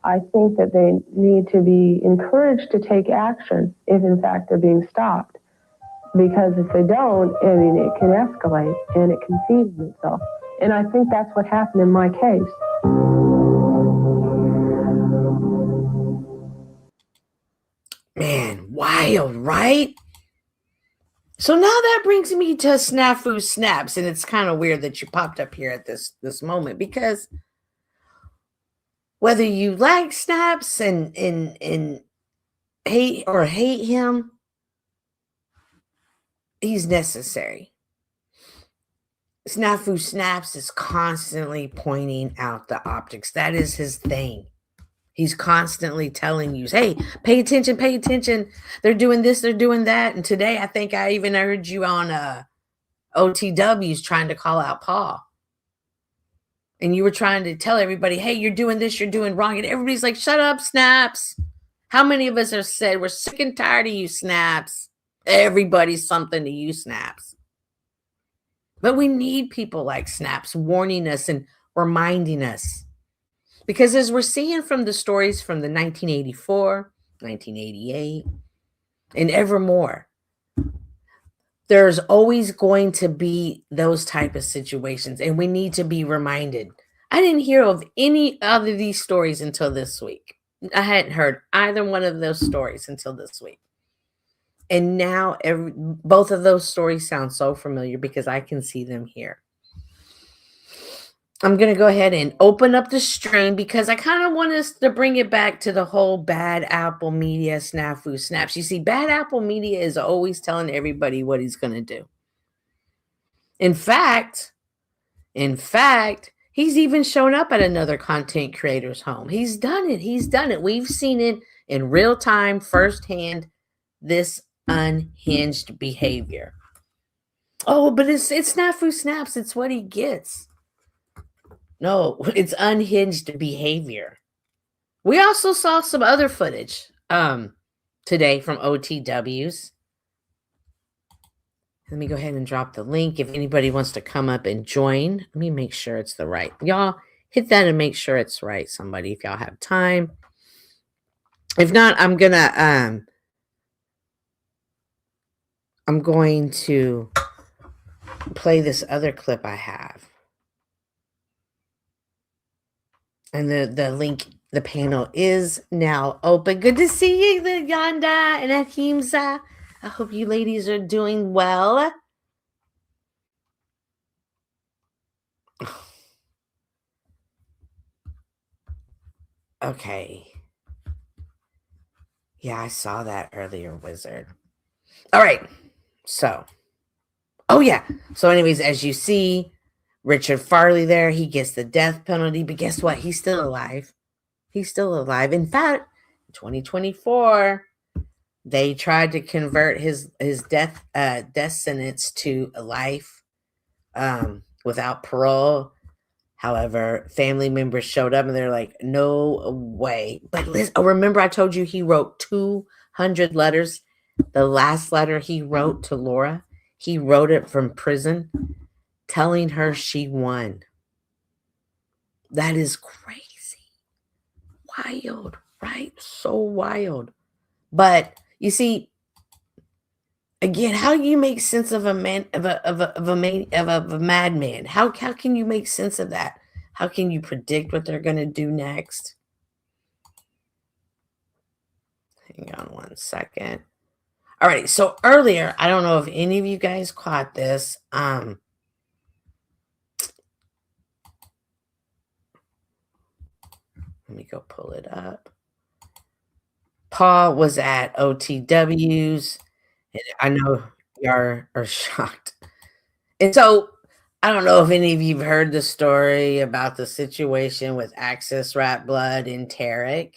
I think that they need to be encouraged to take action if, in fact, they're being stalked. Because if they don't, I mean, it can escalate and it can feed on itself. And I think that's what happened in my case. Man, wild, right? So now that brings me to Snafu Snaps, and it's kind of weird that you popped up here at this moment, because whether you like Snaps and hate him, he's necessary. Snafu Snaps is constantly pointing out the optics. That is his thing. He's constantly telling you, hey, pay attention, pay attention. They're doing this, they're doing that. And today, I think I even heard you on OTWs trying to call out Paul. And you were trying to tell everybody, hey, you're doing this, you're doing wrong. And everybody's like, shut up, Snaps. How many of us have said, we're sick and tired of you, Snaps? Everybody's something to you, Snaps. But we need people like Snaps warning us and reminding us. Because as we're seeing from the stories from the 1984, 1988, and evermore, there's always going to be those type of situations, and we need to be reminded. I didn't hear of any of these stories until this week. I hadn't heard either one of those stories until this week. And now both of those stories sound so familiar because I can see them here. I'm going to go ahead and open up the stream because I kind of want us to bring it back to the whole Bad Apple Media Snafu Snaps. You see, Bad Apple Media is always telling everybody what he's going to do. In fact, he's even shown up at another content creator's home. He's done it. He's done it. We've seen it in real time, firsthand, this unhinged behavior. Oh, but it's Snafu Snaps. It's what he gets. No, it's unhinged behavior. We also saw some other footage today from OTWs. Let me go ahead and drop the link. If anybody wants to come up and join, let me make sure it's the right. Y'all hit that and make sure it's right, somebody, if y'all have time. If not, I'm going to play this other clip I have. And the link, the panel is now open. Good to see you, Yanda and Ahimsa. I hope you ladies are doing well. Okay. Yeah, I saw that earlier, Wizard. All right. So, oh yeah. So anyways, as you see, Richard Farley there, he gets the death penalty, but guess what? He's still alive. He's still alive. In fact, in 2024, they tried to convert his death sentence to a life without parole. However, family members showed up and they're like, no way. But listen, remember I told you he wrote 200 letters. The last letter he wrote to Laura, he wrote it from prison, telling her she won. That is crazy. Wild, right? So wild. But you see, again, how do you make sense of a madman? How can you make sense of that? How can you predict what they're going to do next? Hang on one second. All right. So earlier, I don't know if any of you guys caught this. Let me go pull it up. Paul was at OTWs, and I know you are shocked. And so I don't know if any of you have heard the story about the situation with Access Rat Blood and Tarek.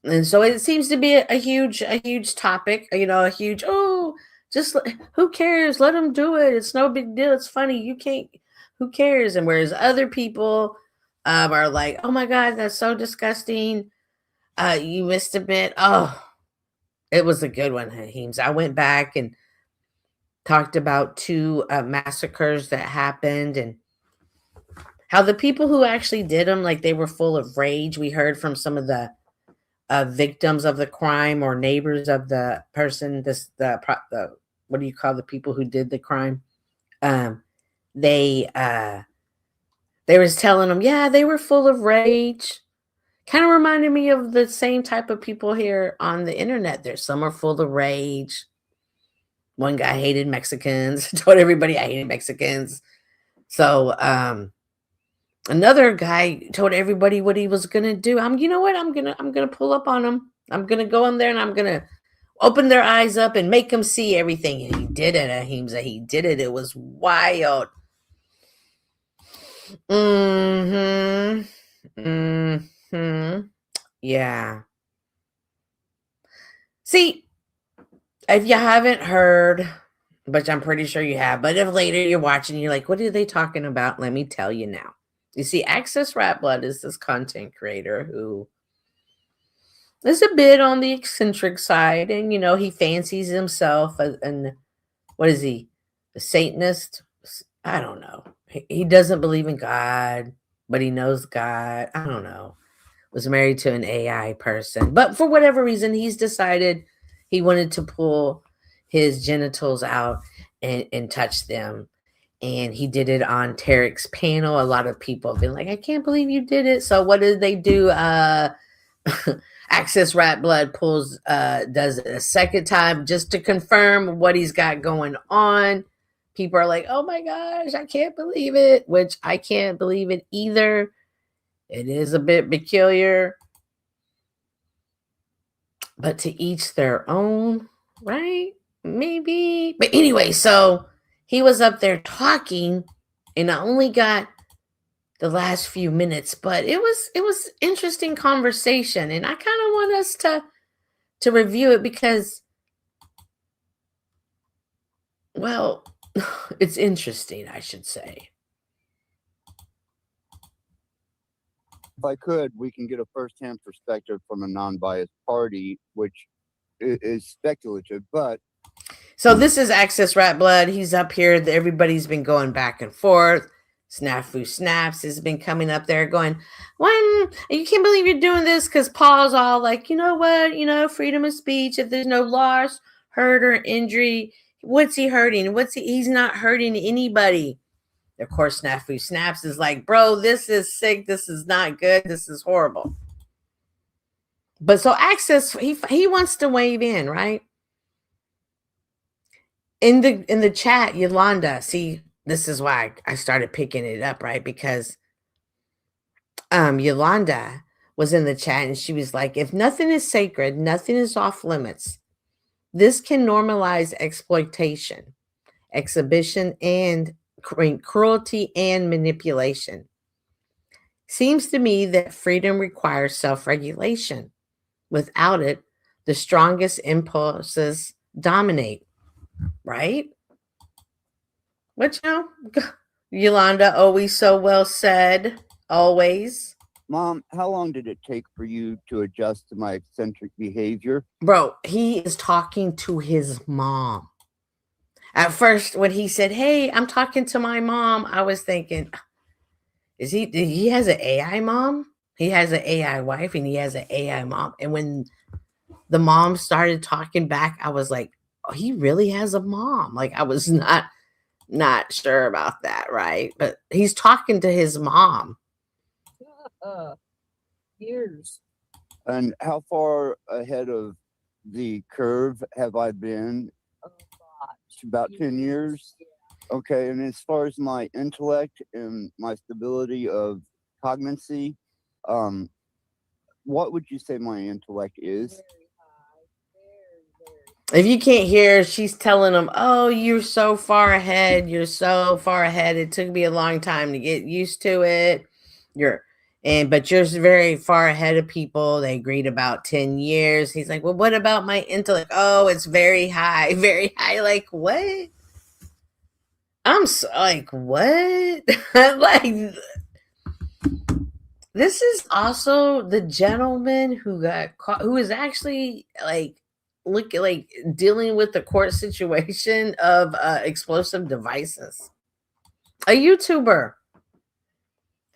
And so it seems to be a huge topic, you know, a huge, who cares? Let them do it. It's no big deal. It's funny. You can't, who cares? And whereas other people are like, oh my God, that's so disgusting. You missed a bit. Oh, it was a good one, Haheems. I went back and talked about 2 massacres that happened and how the people who actually did them, like they were full of rage. We heard from some of the victims of the crime or neighbors of the person, what do you call the people who did the crime? They was telling them, yeah, they were full of rage. Kind of reminded me of the same type of people here on the internet. There's some are full of rage. One guy hated Mexicans, told everybody I hated Mexicans. So another guy told everybody what he was gonna do. You know what? I'm gonna pull up on them. I'm gonna go in there and I'm gonna open their eyes up and make them see everything. And he did it, Haheems. He did it. It was wild. Yeah. See, if you haven't heard, but I'm pretty sure you have, but if later you're watching, you're like, what are they talking about? Let me tell you now. You see, Access Rat Blood is this content creator who is a bit on the eccentric side. And, you know, he fancies himself and what is he? A Satanist? I don't know. He doesn't believe in God, but he knows God. I don't know. Was married to an AI person. But for whatever reason, he's decided he wanted to pull his genitals out and touch them. And he did it on Tarek's panel. A lot of people have been like, I can't believe you did it. So what did they do? Access Rat Blood does it a second time just to confirm what he's got going on. People are like, oh my gosh, I can't believe it, which I can't believe it either. It is a bit peculiar, but to each their own, right? Maybe. But anyway, so he was up there talking, and I only got the last few minutes, but it was interesting conversation, and I kind of want us to review it because, well, it's interesting, I should say. If I could, we can get a first-hand perspective from a non-biased party, which is speculative, but... So this is Access Rat Blood. He's up here. Everybody's been going back and forth. Snafu Snaps has been coming up there going, you can't believe you're doing this, because Paul's all like, you know what? You know, freedom of speech. If there's no loss, hurt, or injury, what's he hurting? He's not hurting anybody. Of course, Snafu Snaps is like, bro, this is sick. This is not good. This is horrible. But so Access, he wants to wave in, right? In the chat, Yolanda, see, this is why I started picking it up, right? Because Yolanda was in the chat and she was like, if nothing is sacred, nothing is off limits. This can normalize exploitation, exhibition, and cruelty and manipulation. Seems to me that freedom requires self-regulation. Without it, the strongest impulses dominate, right? What, you know, Yolanda, always so well said, always. Mom, how long did it take for you to adjust to my eccentric behavior? Bro, he is talking to his mom. At first, when he said, hey, I'm talking to my mom, I was thinking, he has an AI mom? He has an AI wife and he has an AI mom. And when the mom started talking back, I was like, oh, he really has a mom. Like, I was not sure about that, right? But he's talking to his mom. Years. And how far ahead of the curve have I been? About 10 years. Okay, and as far as my intellect and my stability of cognizy, what would you say my intellect is? If you can't hear, she's telling him, oh, you're so far ahead. You're so far ahead. It took me a long time to get used to it. But you're very far ahead of people. They agreed about 10 years. He's like, well, what about my intellect? Oh, it's very high, very high. Like, what? I'm so, like, what? Like, this is also the gentleman who got caught, who is actually like dealing with the court situation of explosive devices. A YouTuber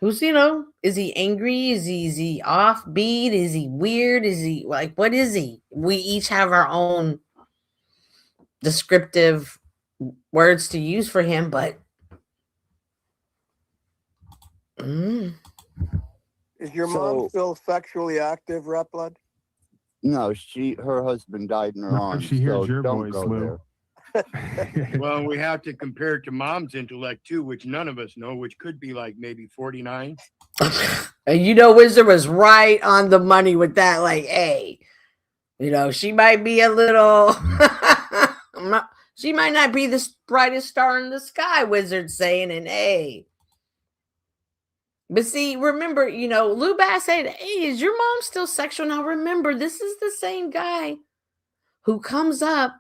who's, is he angry? Is he offbeat? Is he weird? Is he like, what is he? We each have our own descriptive words to use for him, but Is your mom still sexually active, Replood? No, her husband died in her arms. She hears so your don't voice, go Lou. there. Well, we have to compare it to mom's intellect too, which none of us know, which could be like maybe 49. And Wizard was right on the money with that. Like, hey, she might be a little, she might not be the brightest star in the sky, Wizard saying, and hey. But see, remember, Lou Bass said, hey, is your mom still sexual? Now remember, this is the same guy who comes up,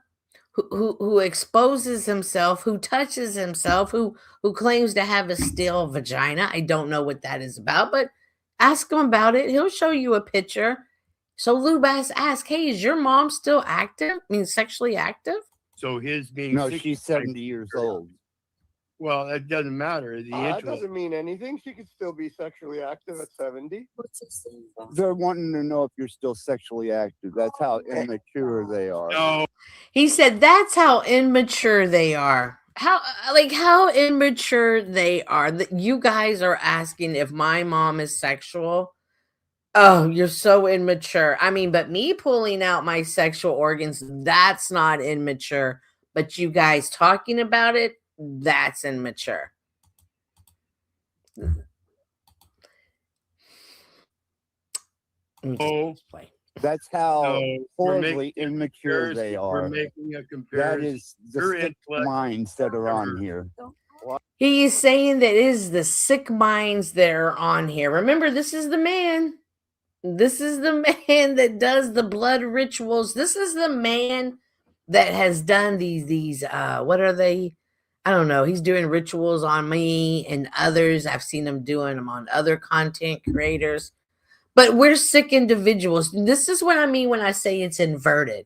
who exposes himself, who touches himself, who claims to have a steel vagina. I don't know what that is about, but ask him about it. He'll show you a picture. So Lou Bass asked, hey, is your mom still active? I mean, sexually active? So his being No, she's 70 years old. Well, that doesn't matter. That doesn't mean anything. She could still be sexually active at 70. They're wanting to know if you're still sexually active. That's how immature they are. No. He said that's how immature they are. How immature they are. That you guys are asking if my mom is sexual. Oh, you're so immature. I mean, but me pulling out my sexual organs, that's not immature. But you guys talking about it, that's immature. Oh, that's how horribly immature they are. We're making a comparison. That is the sick minds that are on here. He is saying that it is the sick minds that are on here. Remember, this is the man. This is the man that does the blood rituals. This is the man that has done these what are they? I don't know. He's doing rituals on me and others. I've seen him doing them on other content creators. But we're sick individuals. This is what I mean when I say it's inverted.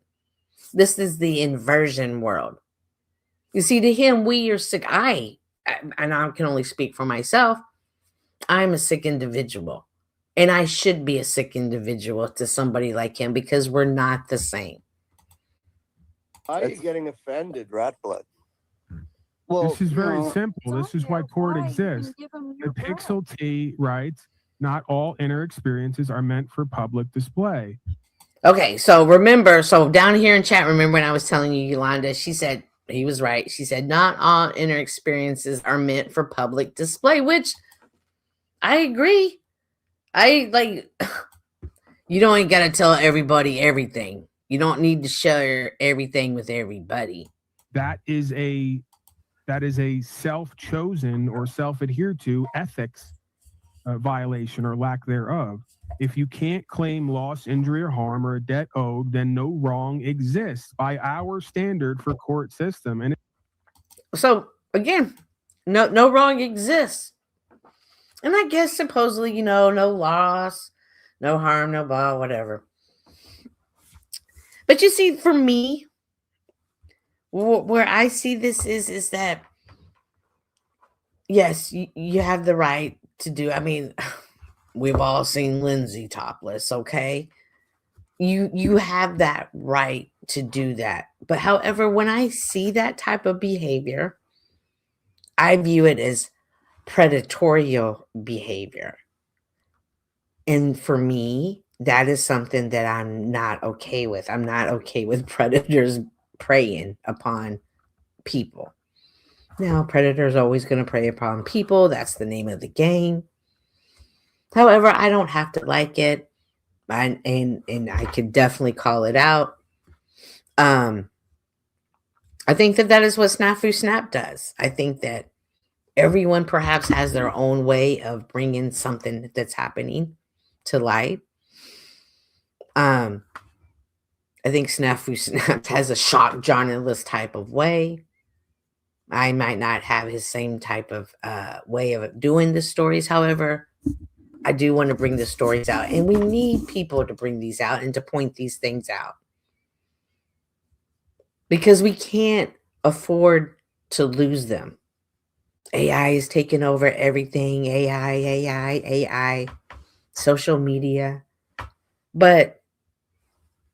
This is the inversion world. You see, to him, we are sick. And I can only speak for myself. I'm a sick individual. And I should be a sick individual to somebody like him because we're not the same. Why are you getting offended, Ratblood? Well, this is very simple. This is why court exists. The Pixel T writes, not all inner experiences are meant for public display. Okay, so remember, down here in chat, remember when I was telling you, Yolanda, she said, he was right. She said, not all inner experiences are meant for public display, which I agree. You don't got to tell everybody everything. You don't need to share everything with everybody. That is a self-chosen or self-adhered to ethics violation or lack thereof. If you can't claim loss, injury, or harm or a debt owed, then no wrong exists by our standard for court system. And so again, no wrong exists. And I guess supposedly, no loss, no harm, no blah, whatever. But you see, for me, where I see this is that, yes, you have the right to do. I mean, we've all seen Lindsay topless, okay? you have that right to do that. But however, when I see that type of behavior, I view it as predatorial behavior. And for me, that is something that I'm not okay with. I'm not okay with predators preying upon people. Now, predators are always going to prey upon people. That's the name of the game. However, I don't have to like it. And I could definitely call it out. I think that is what Snafu Snap does. I think that everyone perhaps has their own way of bringing something that's happening to light. I think Snafu Snap has a shock journalist type of way. I might not have his same type of way of doing the stories. However, I do want to bring the stories out, and we need people to bring these out and to point these things out, because we can't afford to lose them. AI is taking over everything. AI, social media, but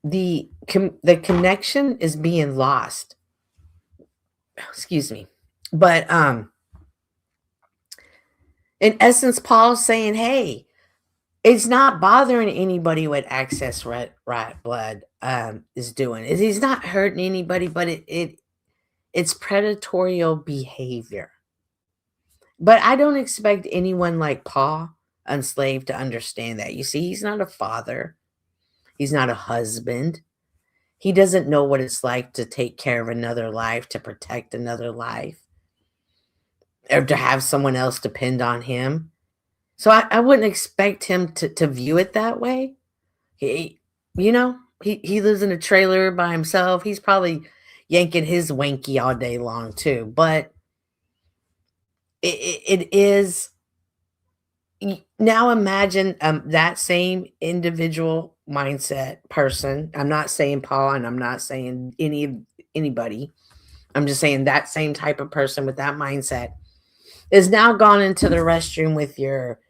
the connection is being lost. Excuse me. But in essence, Paul's saying, hey, it's not bothering anybody what Access Right Blood is doing. He's not hurting anybody, but it's predatorial behavior. But I don't expect anyone like Paul Unslaved to understand that. You see, he's not a father. He's not a husband. He doesn't know what it's like to take care of another life, to protect another life, or to have someone else depend on him. So I wouldn't expect him to view it that way. He lives in a trailer by himself. He's probably yanking his wanky all day long too. But it is, now imagine that same individual mindset person. I'm not saying Paul, and I'm not saying anybody. I'm just saying that same type of person with that mindset is now gone into the restroom with your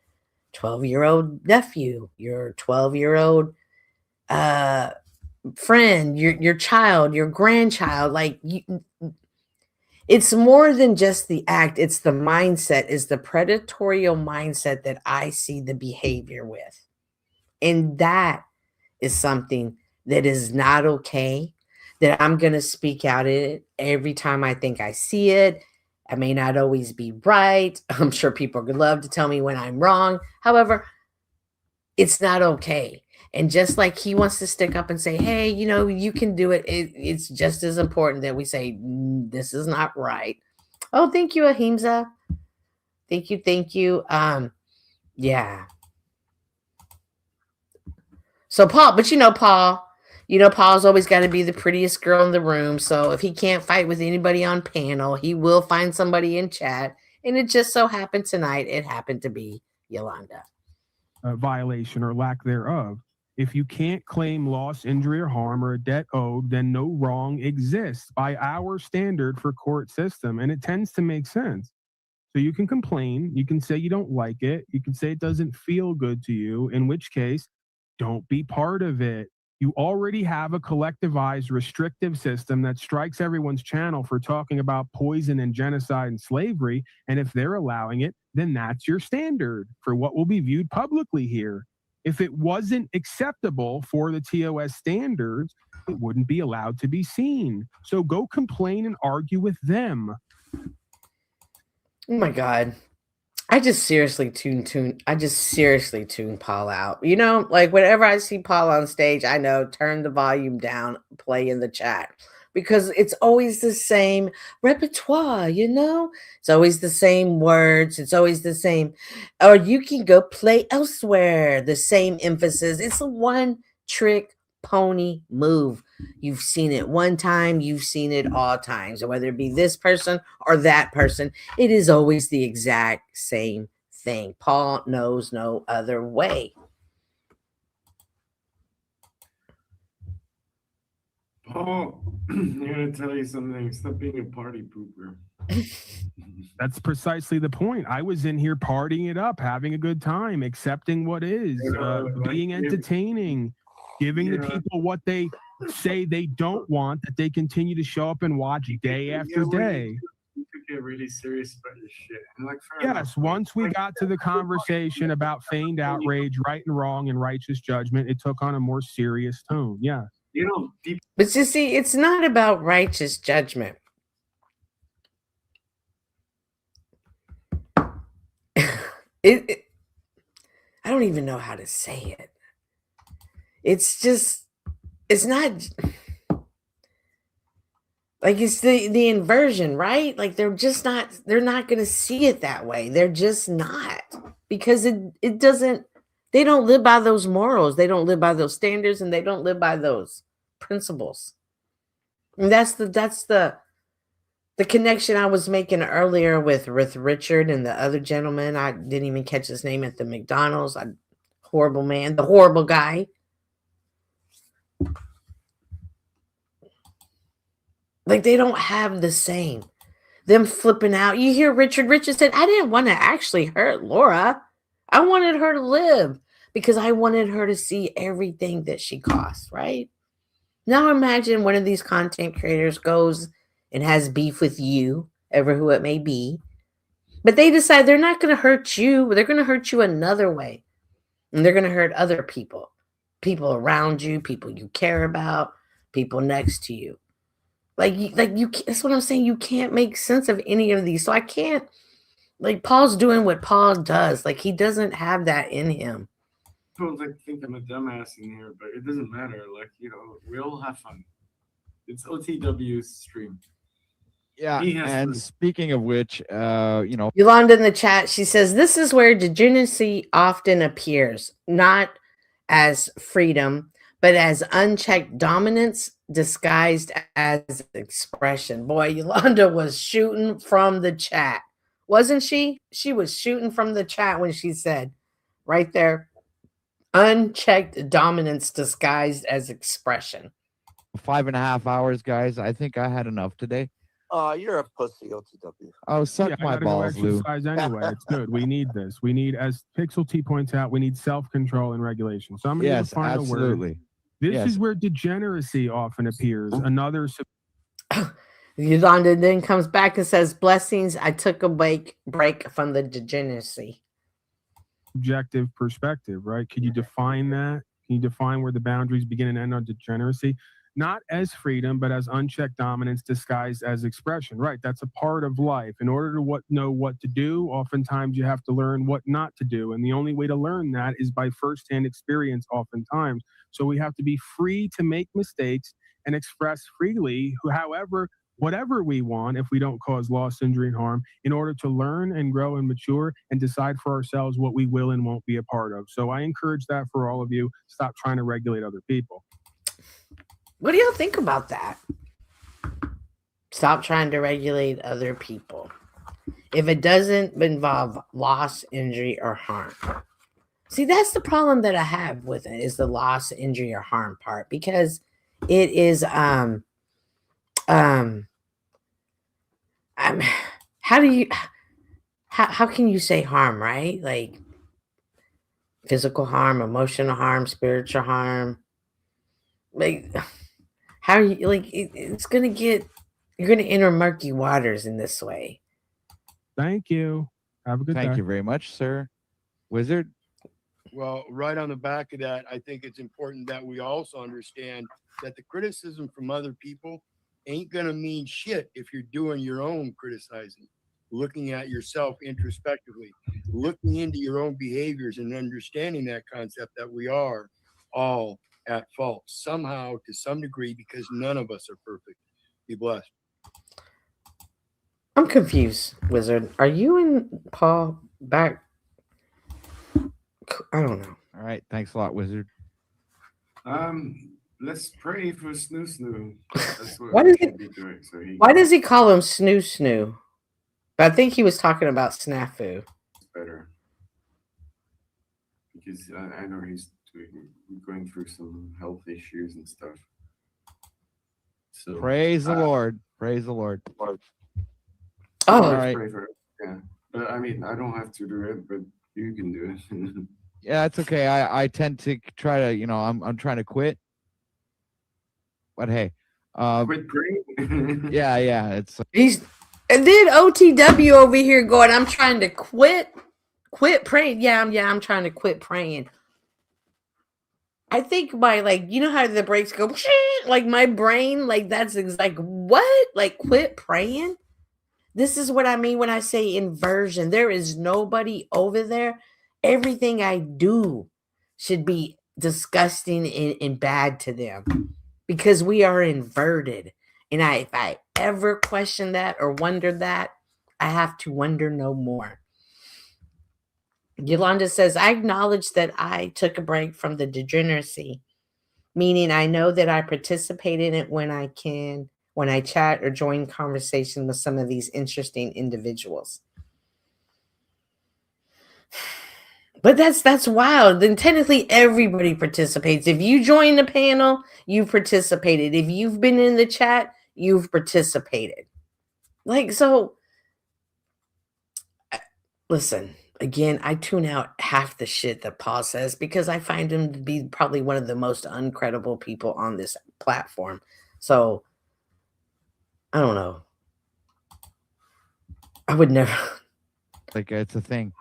12-year-old nephew, your 12-year-old friend, your child, your grandchild. Like, it's more than just the act. It's the mindset, is the predatorial mindset that I see the behavior with. And that is something that is not okay, that I'm going to speak out it every time I think I see it. I may not always be right. I'm sure people would love to tell me when I'm wrong. However, it's not okay. And just like he wants to stick up and say, hey, you can do it. It's just as important that we say, this is not right. Oh, thank you, Ahimsa. Thank you. Yeah. So Paul, but Paul's always got to be the prettiest girl in the room. So if he can't fight with anybody on panel, he will find somebody in chat. And it just so happened tonight, it happened to be Yolanda. Violation or lack thereof. If you can't claim loss, injury, or harm, or a debt owed, then no wrong exists by our standard for court system. And it tends to make sense. So you can complain. You can say you don't like it. You can say it doesn't feel good to you, in which case, don't be part of it. You already have a collectivized restrictive system that strikes everyone's channel for talking about poison and genocide and slavery. And if they're allowing it, then that's your standard for what will be viewed publicly here. If it wasn't acceptable for the TOS standards, it wouldn't be allowed to be seen. So go complain and argue with them. Oh my God. I just seriously tune Paul out. Like whenever I see Paul on stage, I know, turn the volume down, play in the chat. Because it's always the same repertoire, It's always the same words. It's always the same. Or you can go play elsewhere. The same emphasis. It's a one-trick pony move. You've seen it one time. You've seen it all times. So whether it be this person or that person, it is always the exact same thing. Paul knows no other way. Paul, I'm going to tell you something. Stop being a party pooper. That's precisely the point. I was in here partying it up, having a good time, accepting what is, being entertaining. giving the Yeah. people what they say they don't want, that they continue to show up and watch day after Yeah, well, day. You could get really serious about your shit. And like, fair Yes, enough. once we got to the conversation about feigned outrage, right and wrong, and righteous judgment, it took on a more serious tone. Yeah. You know, people. But you see, it's not about righteous judgment. I don't even know how to say it. It's just, it's not like it's the inversion, right? Like they're not going to see it that way. They're just not, because it doesn't, they don't live by those morals. They don't live by those standards, and they don't live by those principles. And that's the connection I was making earlier with Richard and the other gentleman. I didn't even catch his name at the McDonald's. Horrible man, the horrible guy. Like they don't have the same. Them flipping out. You hear Richard. Richard said, I didn't want to actually hurt Laura. I wanted her to live because I wanted her to see everything that she cost, right? Now imagine one of these content creators goes and has beef with you, ever who it may be, but they decide they're not going to hurt you. They're going to hurt you another way. And they're going to hurt other people, people around you, people you care about, people next to you. Like you, that's what I'm saying. You can't make sense of any of these. So I can't, like, Paul's doing what Paul does. Like, he doesn't have that in him. People think I'm a dumbass in here, but it doesn't matter. Like, you know, we all have fun. It's OTW's stream. Yeah, He has and to- speaking of which, you know, Yolanda in the chat, she says, this is where degeneracy often appears, not as freedom, but as unchecked dominance disguised as expression. Boy, Yolanda was shooting from the chat. Wasn't she? She was shooting from the chat when she said, right there, unchecked dominance disguised as expression. 5.5 hours, guys. I think I had enough today. You're a pussy, OTW. Oh, suck Yeah, I my gotta go balls, Lou. exercise anyway. It's good. We need this. We need, as Pixel T points out, we need self-control and regulation. So I'm going to Yes, give a final absolutely. word. This Yes. is where degeneracy often appears. Another Yolanda then comes back and says, blessings, I took a break from the degeneracy. subjective perspective, right? Can you define that? Can you define where the boundaries begin and end on degeneracy? Not as freedom, but as unchecked dominance disguised as expression, right? That's a part of life. In order to know what to do, oftentimes you have to learn what not to do. And the only way to learn that is by firsthand experience oftentimes. So we have to be free to make mistakes and express freely, however, whatever we want, if we don't cause loss, injury, and harm, in order to learn and grow and mature and decide for ourselves what we will and won't be a part of. So I encourage that for all of you. Stop trying to regulate other people. What do y'all think about that? Stop trying to regulate other people. If it doesn't involve loss, injury, or harm. See, that's the problem that I have with it, is the loss, injury, or harm part, because it is how can you say harm, right? Like physical harm, emotional harm, spiritual harm. Like, how are you, like, it's gonna get, you're gonna enter murky waters in this way. Thank you. Have a good day. Thank you very much, sir. Wizard? Well, right on the back of that, I think it's important that we also understand that the criticism from other people ain't going to mean shit if you're doing your own criticizing, looking at yourself introspectively, looking into your own behaviors and understanding that concept that we are all at fault somehow to some degree, because none of us are perfect. Be blessed. I'm confused, Wizard. Are you and Paul back? I don't know. All right. Thanks a lot, Wizard. Let's pray for Snoo Snoo. That's what Why we does should be doing. So Why does he call him Snoo Snoo? But I think he was talking about snafu. better? Because I know he's going through some health issues and stuff. So Praise the Lord. Praise the Lord. Oh, all right. Pray for it. Yeah, but I mean, I don't have to do it, but you can do it. Yeah, it's okay. I tend to try to, you know, I'm trying to quit. But hey, Quit praying. yeah, it's And then OTW over here going, I'm trying to quit praying. Yeah, I'm trying to quit praying. I think my, like, you know how the brakes go, like my brain, like that's like, what? Like quit praying? This is what I mean when I say inversion. There is nobody over there. Everything I do should be disgusting and bad to them because we are inverted. And if I ever question that or wonder that, I have to wonder no more. Yolanda says, I acknowledge that I took a break from the degeneracy, meaning I know that I participate in it when I can, when I chat or join conversation with some of these interesting individuals. But that's wild. Then technically everybody participates. If you join the panel, you've participated. If you've been in the chat, you've participated. Like, so listen, again, I tune out half the shit that Paul says because I find him to be probably one of the most uncredible people on this platform. So I don't know. I would never. like it's a thing.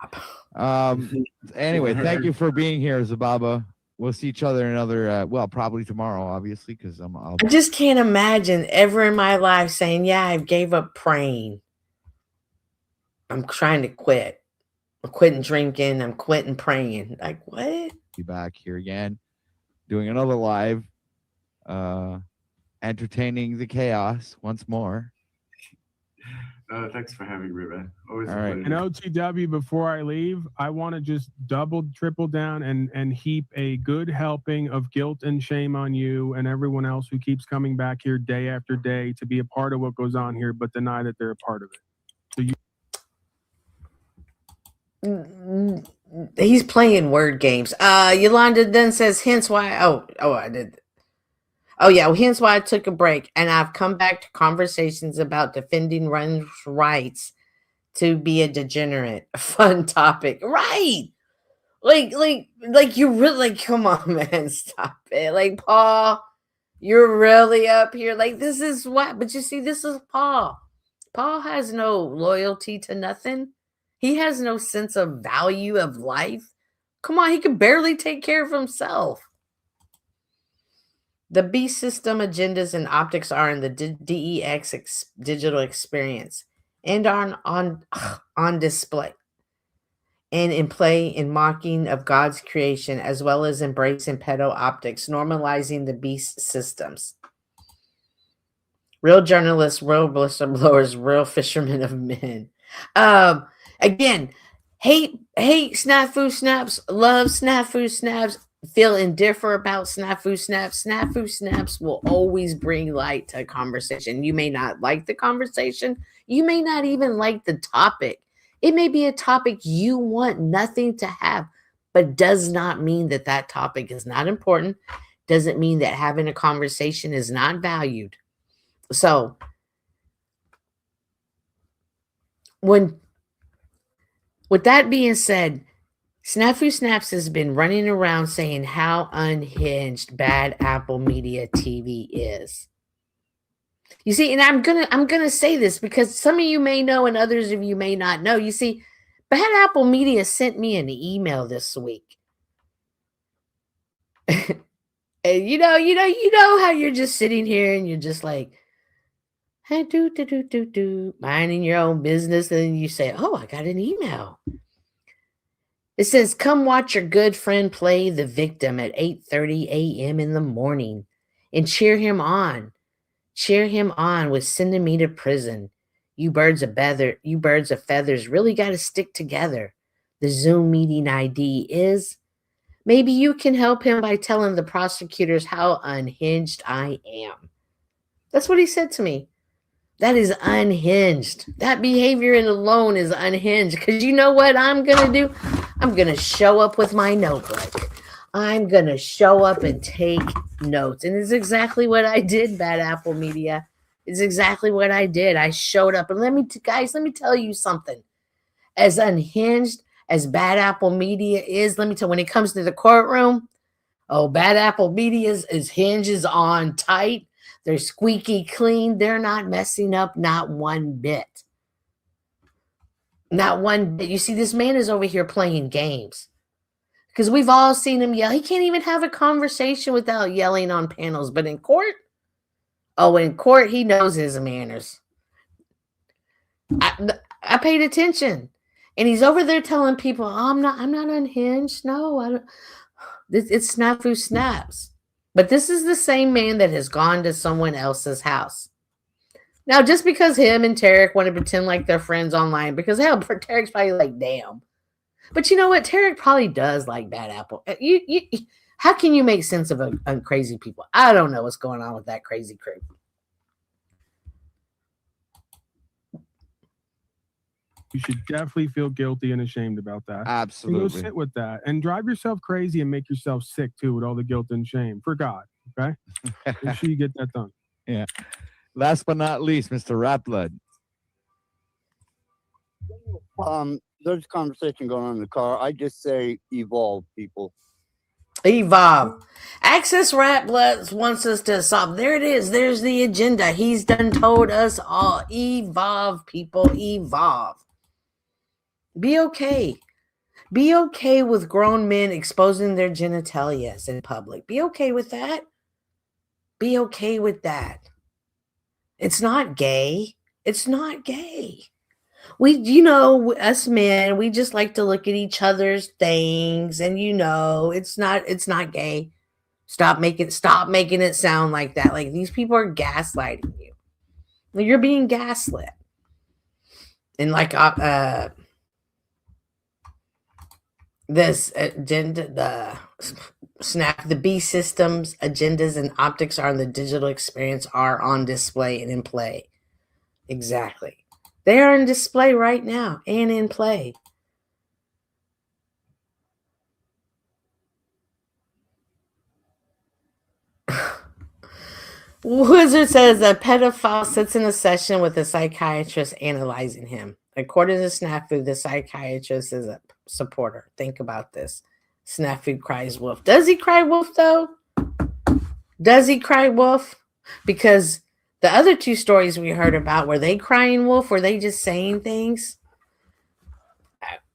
Anyway, thank you for being here, Zababa. We'll see each other another, well, probably tomorrow, obviously, because I just can't imagine ever in my life saying, yeah, I gave up praying. I'm trying to quit. I'm quitting drinking. I'm quitting praying. Like, what? Be back here again, doing another live, entertaining the chaos once more. Thanks for having me, man. Always all right. And OTW, before I leave, I want to just triple down and heap a good helping of guilt and shame on you and everyone else who keeps coming back here day after day to be a part of what goes on here, but deny that they're a part of it. So he's playing word games. Yolanda then says, hence why. I did. Oh, yeah. Well, hence why I took a break. And I've come back to conversations about defending one's rights to be a degenerate. A fun topic. Right. Like you really, like, come on, man. Stop it. Like, Paul, you're really up here. Like, this is what. But you see, this is Paul. Paul has no loyalty to nothing. He has no sense of value of life. Come on. He can barely take care of himself. The B system agendas and optics are in the DEX digital experience and are on display and in play in mocking of God's creation, as well as embracing pedo optics, normalizing the beast systems. Real journalists, real whistleblowers, real fishermen of men. Again, hate snafu snaps, love snafu snaps. Feel indifferent about snafu snaps. Snafu snaps will always bring light to a conversation. You may not like the conversation. You may not even like the topic. It may be a topic you want nothing to have, but does not mean that that topic is not important. Doesn't mean that having a conversation is not valued. So with that being said, Snafu Snaps has been running around saying how unhinged Bad Apple Media TV is. You see, and I'm gonna say this because some of you may know and others of you may not know. You see, Bad Apple Media sent me an email this week. And you know how you're just sitting here and you're just like, hey, minding your own business, and then you say, oh, I got an email. It says, come watch your good friend play the victim at 8:30 a.m. in the morning and cheer him on. Cheer him on with sending me to prison. You birds of feathers really got to stick together. The Zoom meeting ID is, maybe you can help him by telling the prosecutors how unhinged I am. That's what he said to me. That is unhinged. That behavior alone is unhinged. Because you know what I'm going to do? I'm going to show up with my notebook. I'm going to show up and take notes. And it's exactly what I did, Bad Apple Media. It's exactly what I did. I showed up. And let me tell you something. As unhinged as Bad Apple Media is, let me tell you, when it comes to the courtroom, oh, Bad Apple Media is hinges on tight. They're squeaky clean. They're not messing up not one bit. Not one bit. You see, this man is over here playing games. Because we've all seen him yell. He can't even have a conversation without yelling on panels. But in court, in court, he knows his manners. I paid attention. And he's over there telling people, oh, I'm not unhinged. No, I don't. It's Snafu Snaps. But this is the same man that has gone to someone else's house. Now, just because him and Tarek want to pretend like they're friends online, because hell, Tarek's probably like, damn. But you know what? Tarek probably does like Bad Apple. How can you make sense of crazy people? I don't know what's going on with that crazy crew. You should definitely feel guilty and ashamed about that. Absolutely. And go sit with that and drive yourself crazy and make yourself sick too with all the guilt and shame. For God, okay? Make sure you get that done. Yeah. Last but not least, Mr. Rat Blood. There's a conversation going on in the car. I just say evolve, people. Evolve. Access Rat Blood wants us to solve. There it is. There's the agenda. He's done told us all. Evolve, people. Evolve. Be okay. Be okay with grown men exposing their genitalias in public. Be okay with that. Be okay with that. It's not gay. It's not gay. Us men, we just like to look at each other's things, and it's not gay. Stop making it sound like that. Like these people are gaslighting you. You're being gaslit. And like this agenda, the B systems, agendas, and optics are in the digital experience are on display and in play. Exactly. They are in display right now and in play. Wizard says a pedophile sits in a session with a psychiatrist analyzing him. According to Snafu, the psychiatrist is a supporter. Think about this. Snafu cries wolf. Does he cry wolf, though? Does he cry wolf? Because the other two stories we heard about, were they crying wolf? Were they just saying things?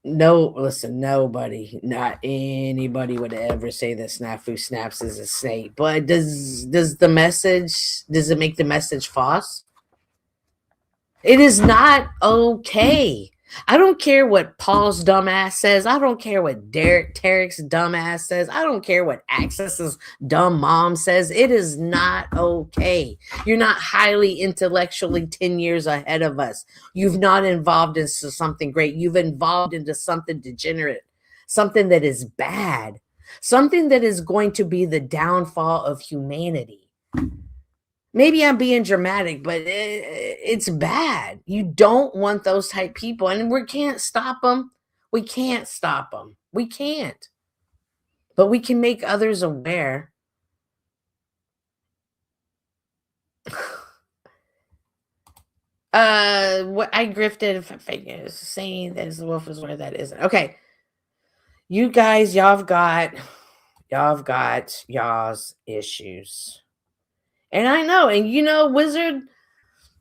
No, listen, nobody, not anybody would ever say that Snafu Snaps is a snake. But does it make the message false? It is not okay. I don't care what Paul's dumbass says. I don't care what Tarek's dumbass says. I don't care what Access's dumb mom says. It is not okay. You're not highly intellectually 10 years ahead of us. You've not evolved into something great. You've evolved into something degenerate, something that is bad, something that is going to be the downfall of humanity. Maybe I'm being dramatic, but it's bad. You don't want those type people, and we can't stop them. We can't stop them. We can't. But we can make others aware. What I grifted figures saying that the wolf is where that isn't. Okay. You guys, y'all got y'all's issues. And I know, Wizard,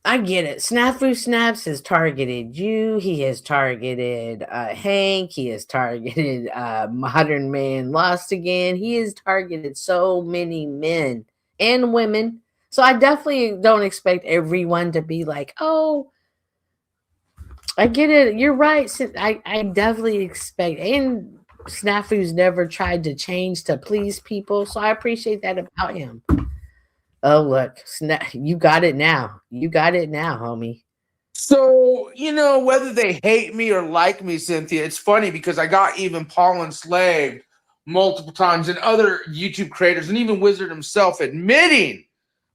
I get it. Snafu Snaps has targeted you. He has targeted Hank. He has targeted Modern Man Lost Again. He has targeted so many men and women. So I definitely don't expect everyone to be like, oh, I get it. You're right. I definitely expect, and Snafu's never tried to change to please people. So I appreciate that about him. Oh, look, you got it now. You got it now, homie. So, whether they hate me or like me, Cynthia, it's funny because I got even Paul enslaved multiple times and other YouTube creators and even Wizard himself admitting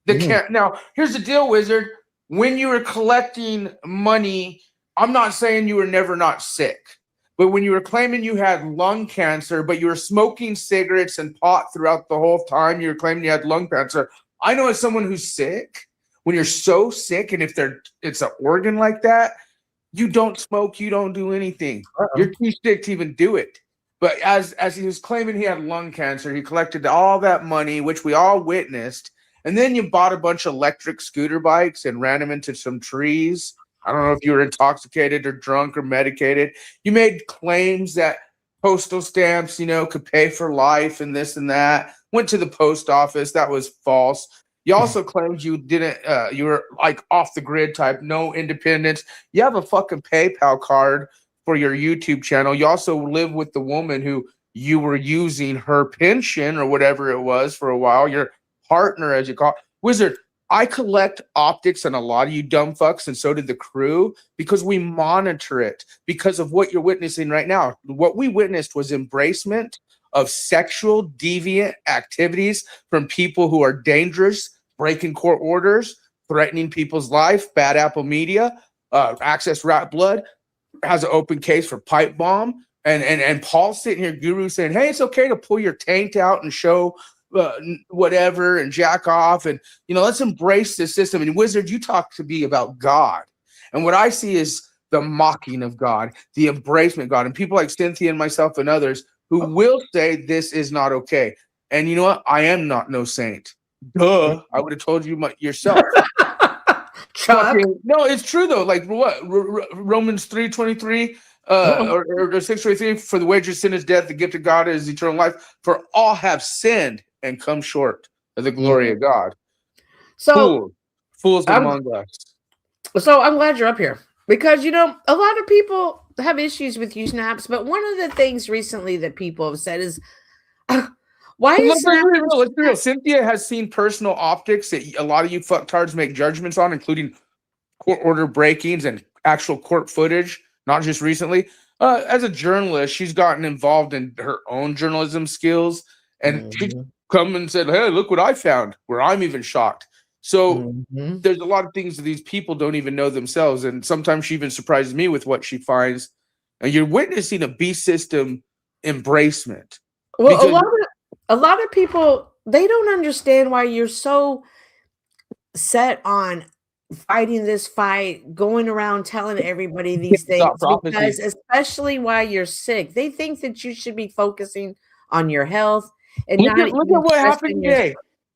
the Now, here's the deal, Wizard. When you were collecting money, I'm not saying you were never not sick, but when you were claiming you had lung cancer, but you were smoking cigarettes and pot throughout the whole time you were claiming you had lung cancer, I know as someone who's sick, when you're so sick and if it's an organ like that, You don't smoke, you don't do anything. You're too sick to even do it. But as he was claiming he had lung cancer, he collected all that money, which we all witnessed. And then you bought a bunch of electric scooter bikes and ran them into some trees. I don't know if you were intoxicated or drunk or medicated. You made claims that postal stamps, could pay for life and this and that. Went to the post office. That was false. You also claimed you didn't, you were like off the grid type, no independence. You have a fucking PayPal card for your YouTube channel. You also live with the woman who you were using her pension or whatever it was for a while. Your partner, as you call it. Wizard, I collect optics on a lot of you dumb fucks, and so did the crew, because we monitor it because of what you're witnessing right now. What we witnessed was embracement of sexual deviant activities from people who are dangerous, breaking court orders, threatening people's life. Bad Apple Media, Access Rat Blood has an open case for pipe bomb, and Paul sitting here, Guru, saying, hey, it's okay to pull your taint out and show whatever and jack off, and let's embrace this system. And Wizard, you talk to me about God, and what I see is the mocking of God, the embracement of God, and people like Cynthia and myself and others who will say this is not okay. And you know what? I am not no saint. Duh! I would have told you yourself. No, it's true though. Like what? Romans 3:23. Or 6:23, for the wages of sin is death, the gift of God is eternal life. For all have sinned and come short of the glory of God. So fools among us. So I'm glad you're up here because a lot of people have issues with you, Snaps. But one of the things recently that people have said is, why is Snaps? Let's be real. Cynthia has seen personal optics that a lot of you fucktards make judgments on, including court order breakings and actual court footage. Not just recently. As a journalist, she's gotten involved in her own journalism skills, and she come and said, hey, look what I found, where I'm even shocked. So there's a lot of things that these people don't even know themselves, and sometimes she even surprises me with what she finds. And you're witnessing a beast system embracement. Well, a lot of people, they don't understand why you're so set on fighting this fight, going around telling everybody these things, because especially while you're sick, they think that you should be focusing on your health and look at what happened today.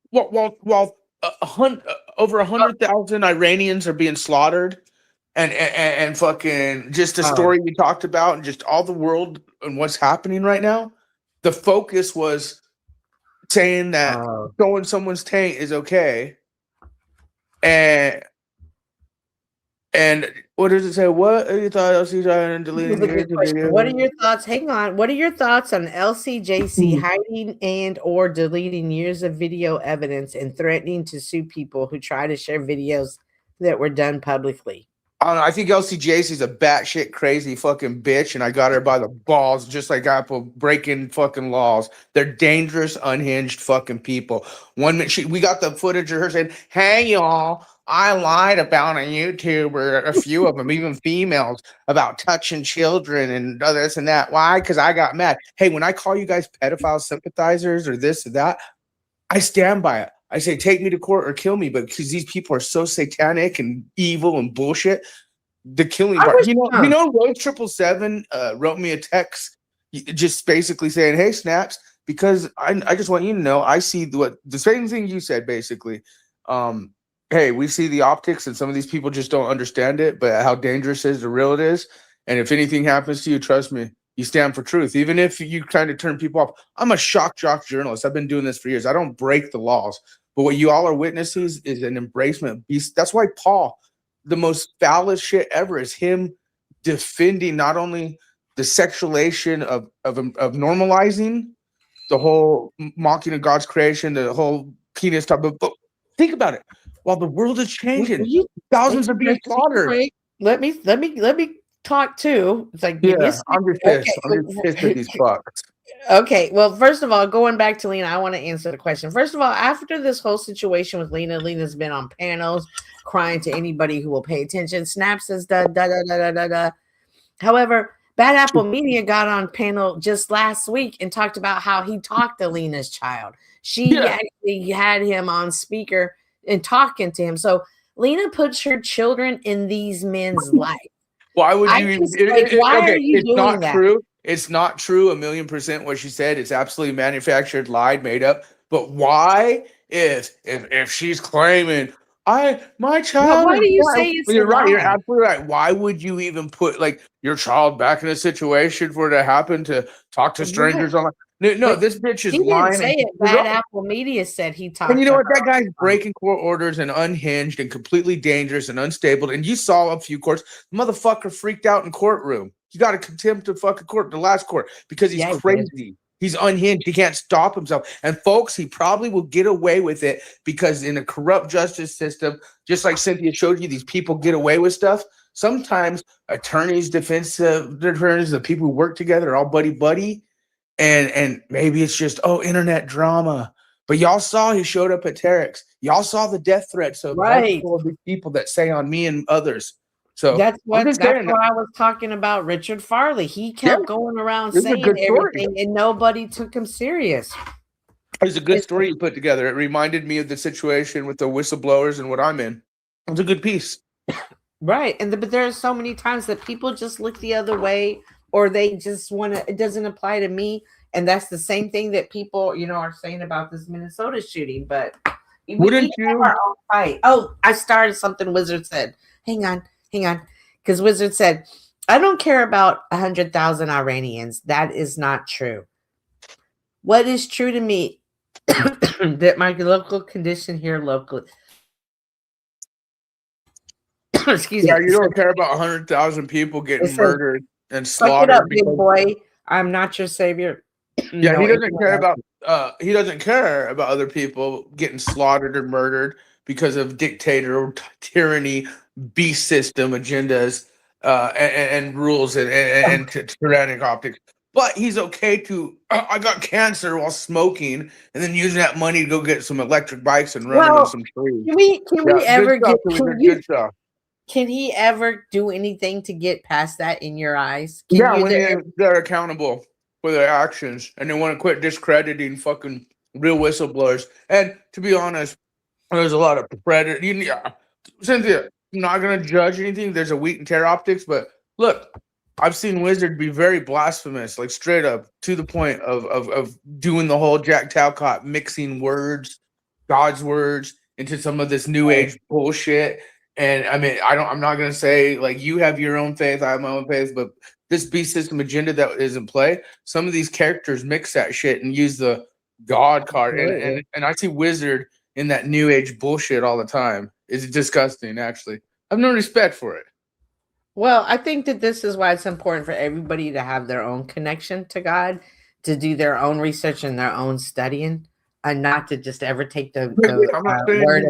While over 100,000 Iranians are being slaughtered, and fucking just a story we talked about, and just all the world and what's happening right now. The focus was saying that showing someone's taint is okay, and what does it say? What are your thoughts? What are your thoughts? Hang on. What are your thoughts on LCJC hiding and or deleting years of video evidence and threatening to sue people who try to share videos that were done publicly? I don't know. I think LCJC is a batshit crazy fucking bitch, and I got her by the balls, just like Apple breaking fucking laws. They're dangerous, unhinged fucking people. 1 minute, we got the footage of her saying, "Hey y'all, I lied about a YouTuber, a few of them, even females, about touching children and this and that. Why? Because I got mad. Hey, when I call you guys pedophile sympathizers or this or that, I stand by it. I say, take me to court or kill me, but because these people are so satanic and evil and bullshit, the killing part. Rose 777 wrote me a text just basically saying, hey, Snaps, because I just want you to know, I see the same thing you said, basically. Hey, we see the optics and some of these people just don't understand it, but how dangerous it is, how real it is. And if anything happens to you, trust me, you stand for truth. Even if you kind of turn people off. I'm a shock jock journalist. I've been doing this for years. I don't break the laws. But what you all are witnessing is an embracement of beast. That's why Paul, the most foulest shit ever, is him defending not only the sexualization of normalizing the whole mocking of God's creation, the whole penis type of, but think about it. While the world is changing, thousands are being slaughtered. Let me talk too. It's like, I'm just pissed. I'm just pissed at these fucks. Okay, well, first of all, going back to Lena, I want to answer the question. First of all, after this whole situation with Lena's been on panels crying to anybody who will pay attention. Snaps says da da da da da da. However, Bad Apple Media got on panel just last week and talked about how he talked to Lena's child. She actually had him on speaker and talking to him. So Lena puts her children in these men's life. Why would I you even? just, like, why are you It's doing not that? true. It's not true 1,000,000% what she said. It's absolutely manufactured, lied, made up. But why, if she's claiming my Well, child why is do you blind. say it's Well, a you're right. You're lie? absolutely right. Why would you even put like your child back in a situation for it to happen to talk to Right. strangers online? No, But this bitch is he didn't lying. say And it. she's Bad right. Apple Media said he And talked you to know her. what? That guy's breaking court orders and unhinged and completely dangerous and unstable. And you saw a few courts. The motherfucker freaked out in courtroom. He got a contempt of fucking court, the last court, because he's Yeah, he did. crazy. He's unhinged. He can't stop himself. And folks, he probably will get away with it because in a corrupt justice system, just like Cynthia showed you, these people get away with stuff. Sometimes attorneys, defense attorneys, the people who work together are all buddy. And maybe it's just internet drama. But y'all saw he showed up at Terex. Y'all saw the death threats of Right. multiple of these people that say on me and others. So That's I'm what just that's saying what that I was talking about. Richard Farley. He yeah, kept going around this is a saying good story. everything, and nobody took him serious. It was a good It's story you put together. It reminded me of the situation with the whistleblowers and what I'm in. It was a good piece. right, but there are so many times that people just look the other way, or they just want to. It doesn't apply to me, and that's the same thing that people, are saying about this Minnesota shooting. But we Wouldn't need to have you? our own fight. Oh, I started something. Wizard said, "Hang on, because Wizard said, I don't care about 100,000 Iranians. That is not true. What is true to me that my local condition here locally." Excuse Yeah, me. you don't care about 100,000 people It getting says, murdered and "Suck it slaughtered up, big because boy. I'm not your savior." yeah, No, he it's doesn't not care that. about he doesn't care about other people getting slaughtered or murdered because of dictator or tyranny, beast system agendas, and rules and tyrannic optics. But he's okay to I got cancer while smoking and then using that money to go get some electric bikes and run them in Well, some trees. can we Yeah, ever good stuff, get good stuff. can he ever do anything to get past that in your eyes? Can Yeah, you when there they're accountable for their actions and they want to quit discrediting fucking real whistleblowers. And to be honest, there's a lot of predator. Yeah, Cynthia, I'm not gonna judge anything. There's a wheat and tear optics, but look, I've seen Wizard be very blasphemous, like straight up to the point of doing the whole Jack Talcott mixing words, God's words, into some of this new age bullshit. And I mean, I'm not gonna say like you have your own faith, I have my own faith, but this beast system agenda that is in play, some of these characters mix that shit and use the God card. Absolutely. And I see Wizard in that new age bullshit all the time. It's disgusting, actually. I have no respect for it. Well, I think that this is why it's important for everybody to have their own connection to God, to do their own research and their own studying, and not to just ever take the I'm not saying word he-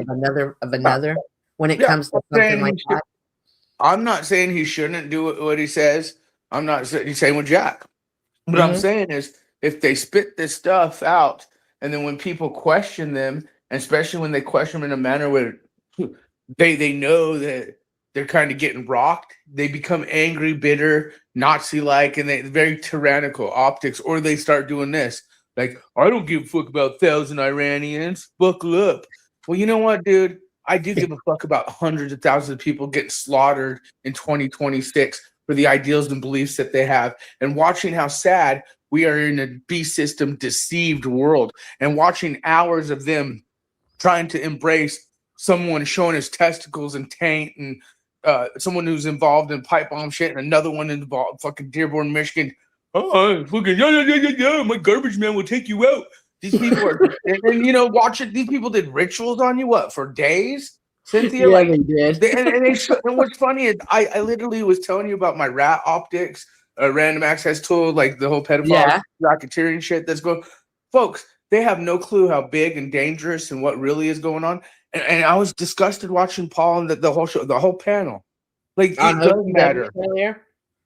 of another when it Yeah, comes to I'm something saying like he should- that. I'm not saying he shouldn't do what he says. I'm not saying he's saying with Jack. What I'm Mhm. saying is if they spit this stuff out and then when people question them, and especially when they question them in a manner where they know that they're kind of getting rocked, they become angry, bitter, Nazi-like, and they very tyrannical optics, or they start doing this. Like, I don't give a fuck about 1,000 Iranians. Buckle up. Well, you know what, dude? I do give a fuck about hundreds of thousands of people getting slaughtered in 2026 for the ideals and beliefs that they have. And watching how sad we are in a beast system deceived world, and watching hours of them trying to embrace someone showing his testicles and taint, and someone who's involved in pipe bomb shit, and another one involved fucking Dearborn, Michigan. Oh, fucking yeah, my garbage man will take you out. These people are, and you know, watch it. These people did rituals on you, what, for days, Cynthia? Yeah, Like, they did. and what's funny is I literally was telling you about my rat optics, random access tool, like the whole pedophile Yeah. racketeering shit that's going. Folks, they have no clue how big and dangerous and what really is going on. And I was disgusted watching Paul and the whole show, the whole panel. Like, it On does OTW matter. earlier?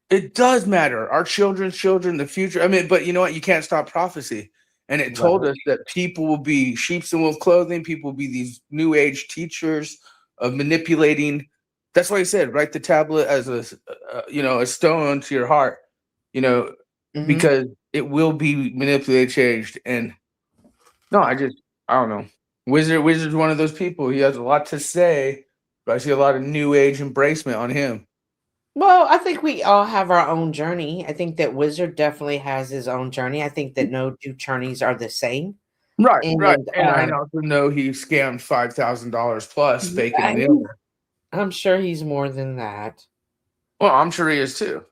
It does matter. Our children's children, the future. I mean, but you know what? You can't stop prophecy. And it told us that people will be sheeps in wolf clothing. People will be these new age teachers of manipulating. That's why he said, write the tablet as a stone to your heart, Mhm. because it will be manipulated, changed. And no, I don't know. Wizard's one of those people. He has a lot to say, but I see a lot of new age embracement on him. Well, I think we all have our own journey. I think that Wizard definitely has his own journey. I think that no two journeys are the same. Right, right. And And I also know he scammed $5,000 plus faking I the mean, other. I'm sure he's more than that. Well, I'm sure he is too.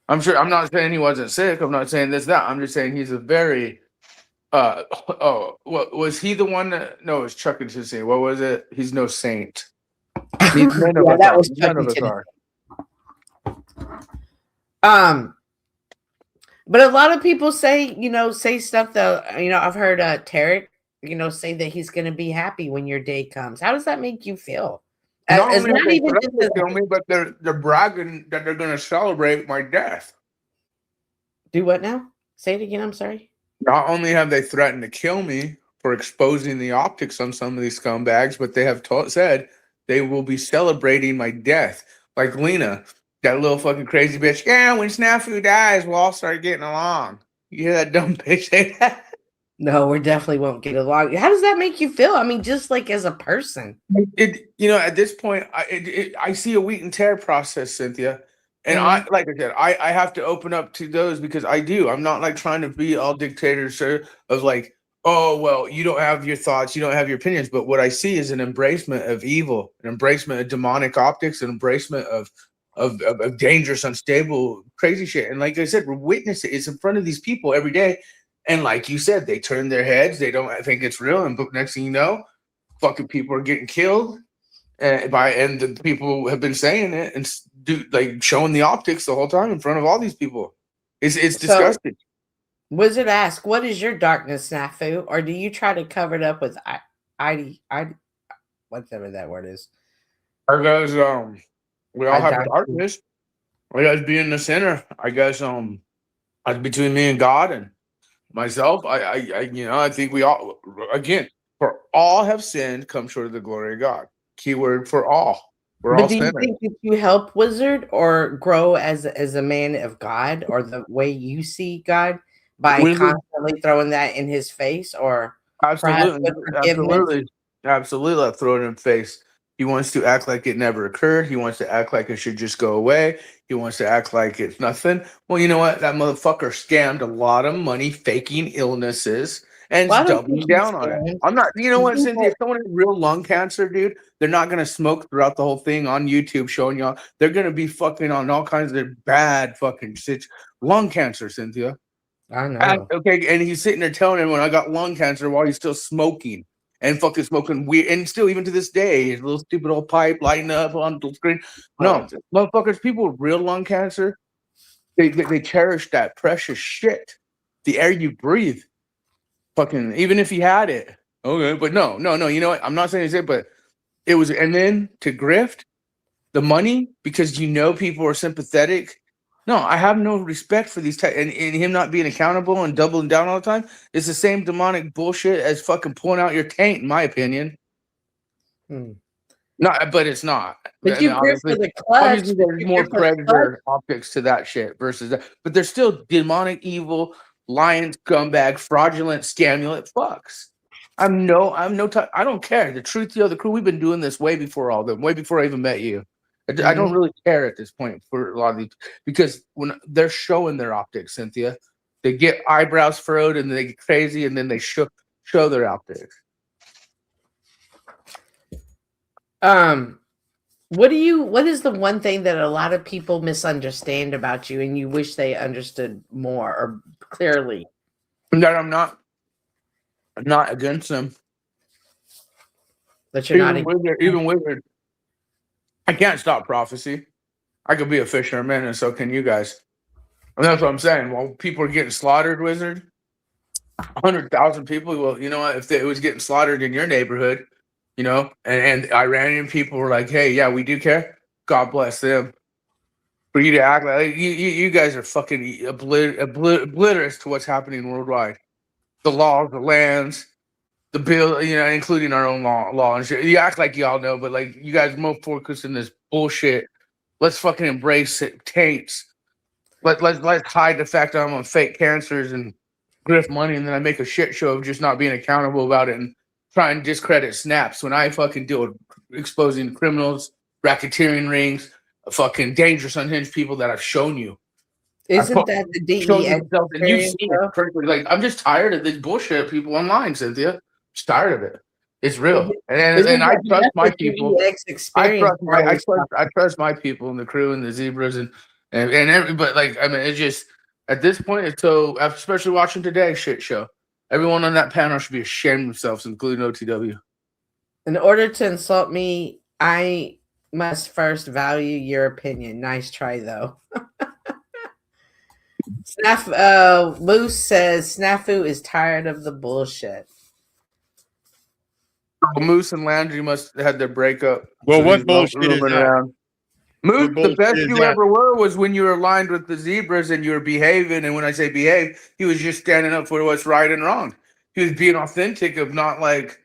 I'm sure. I'm not saying he wasn't sick. I'm not saying this, that. I'm just saying he's a very oh, what was he the one that no, it was Chuck and Tennessee. What was it? He's no saint. None of Yeah, us that are. was None Chuck of and us Tennessee. are. But a lot of people say, say stuff that, I've heard Tarek, say that he's going to be happy when your day comes. How does that make you feel? Not It's only have not they even threatened just to kill me, but they're bragging that they're going to celebrate my death. Do what now? Say it again. I'm sorry. Not only have they threatened to kill me for exposing the optics on some of these scumbags, but they have said they will be celebrating my death. Like Lena, that little fucking crazy bitch. Yeah, when Snafu dies, we'll all start getting along. You hear that dumb bitch say that? No, we definitely won't get along. How does that make you feel? I mean, just like as a person. At this point, I see a wheat and tear process, Cynthia. And Mhm. like I said, I have to open up to those because I do. I'm not like trying to be all dictator of like, oh, well, you don't have your thoughts, you don't have your opinions. But what I see is an embracement of evil, an embracement of demonic optics, an embracement of dangerous, unstable, crazy shit. And like I said, we're witnessing it's in front of these people every day. And like you said, they turn their heads, they don't think it's real. And next thing you know, fucking people are getting killed. And the people have been saying it and showing the optics the whole time in front of all these people. It's So, disgusting. Wizard ask, what is your darkness, Snafu? Or do you try to cover it up with whatever that word is? I guess we all have Idolatry. darkness. I guess be in the center. I guess between me and God and myself, I think we all again for all have sinned, come short of the glory of God. Keyword for all. We're all But do you sinners. think that you help Wizard or grow as a man of God or the way you see God by Wizard- constantly throwing that in his face or perhaps Absolutely, with forgiveness? absolutely. I'll throw it in his face. He wants to act like it never occurred. He wants to act like it should just go away. He wants to act like it's nothing. Well, you know what? That motherfucker scammed a lot of money faking illnesses and Well, I is don't think doubling he down on it. scammed. I'm not, you know I what, think Cynthia? If that- someone has real lung cancer, dude, they're not going to smoke throughout the whole thing on YouTube showing y'all. They're going to be fucking on all kinds of bad fucking shit. Lung cancer, Cynthia. I know. Okay, and he's sitting there telling everyone I got lung cancer while he's still smoking and fucking smoking weird, and still even to this day, his little stupid old pipe lighting up on the screen. No, motherfuckers, people with real lung cancer, they cherish that precious shit, the air you breathe. Fucking even if he had it, okay, but no. You know what? I'm not saying it's it, but it was, and then to grift the money because people are sympathetic. No, I have no respect for these and him not being accountable and doubling down all the time. It's the same demonic bullshit as fucking pulling out your taint, in my opinion. Not, but it's not. But And you grift for the clutch. obviously there's You more grift for the clutch. predator optics to that shit versus that. But there's still demonic, evil, lion, scumbag, fraudulent, scamulant fucks. I don't care. The truth, the crew, we've been doing this way before all of them, way before I even met you. I don't really care at this point for a lot of these because when they're showing their optics, Cynthia, they get eyebrows furrowed and they get crazy and then they show their optics. What is the one thing that a lot of people misunderstand about you and you wish they understood more or clearly? That I'm not against them. That you're not even Wizard. I can't stop prophecy. I could be a fisherman, and so can you guys. And that's what I'm saying. While people are getting slaughtered, Wizard, 100,000 people. Well, you know what? If it was getting slaughtered in your neighborhood, and Iranian people were like, "Hey, yeah, we do care." God bless them. For you to act like you guys are fucking obliterates to what's happening worldwide. The laws, the lands, the bill, including our own law and shit. You act like y'all know, but like you guys more focused in this bullshit. Let's fucking embrace it. Taints. Let's hide the fact that I'm on fake cancers and grift money, and then I make a shit show of just not being accountable about it and try and discredit snaps when I fucking deal with exposing criminals, racketeering rings, fucking dangerous, unhinged people that I've shown you. Isn't that the Shown you DEX myself, and you've experience, seen though? it perfectly. Like, I'm just tired of this bullshit people online, Cynthia. Just tired of it. It's real, and I trust my people. I trust my people and the crew and the zebras and everybody. Like, I mean, it's just at this point, it's so, especially watching today's shit show. Everyone on that panel should be ashamed of themselves, including OTW. In order to insult me, I must first value your opinion. Nice try, though. Moose says Snafu is tired of the bullshit. Moose and Landry must have had their breakup. Well, So what he's bullshit is moving that? around. Moose, What the best bullshit is you that? ever were was when you were aligned with the zebras and you were behaving. And when I say behave, he was just standing up for what's right and wrong. He was being authentic, of not like,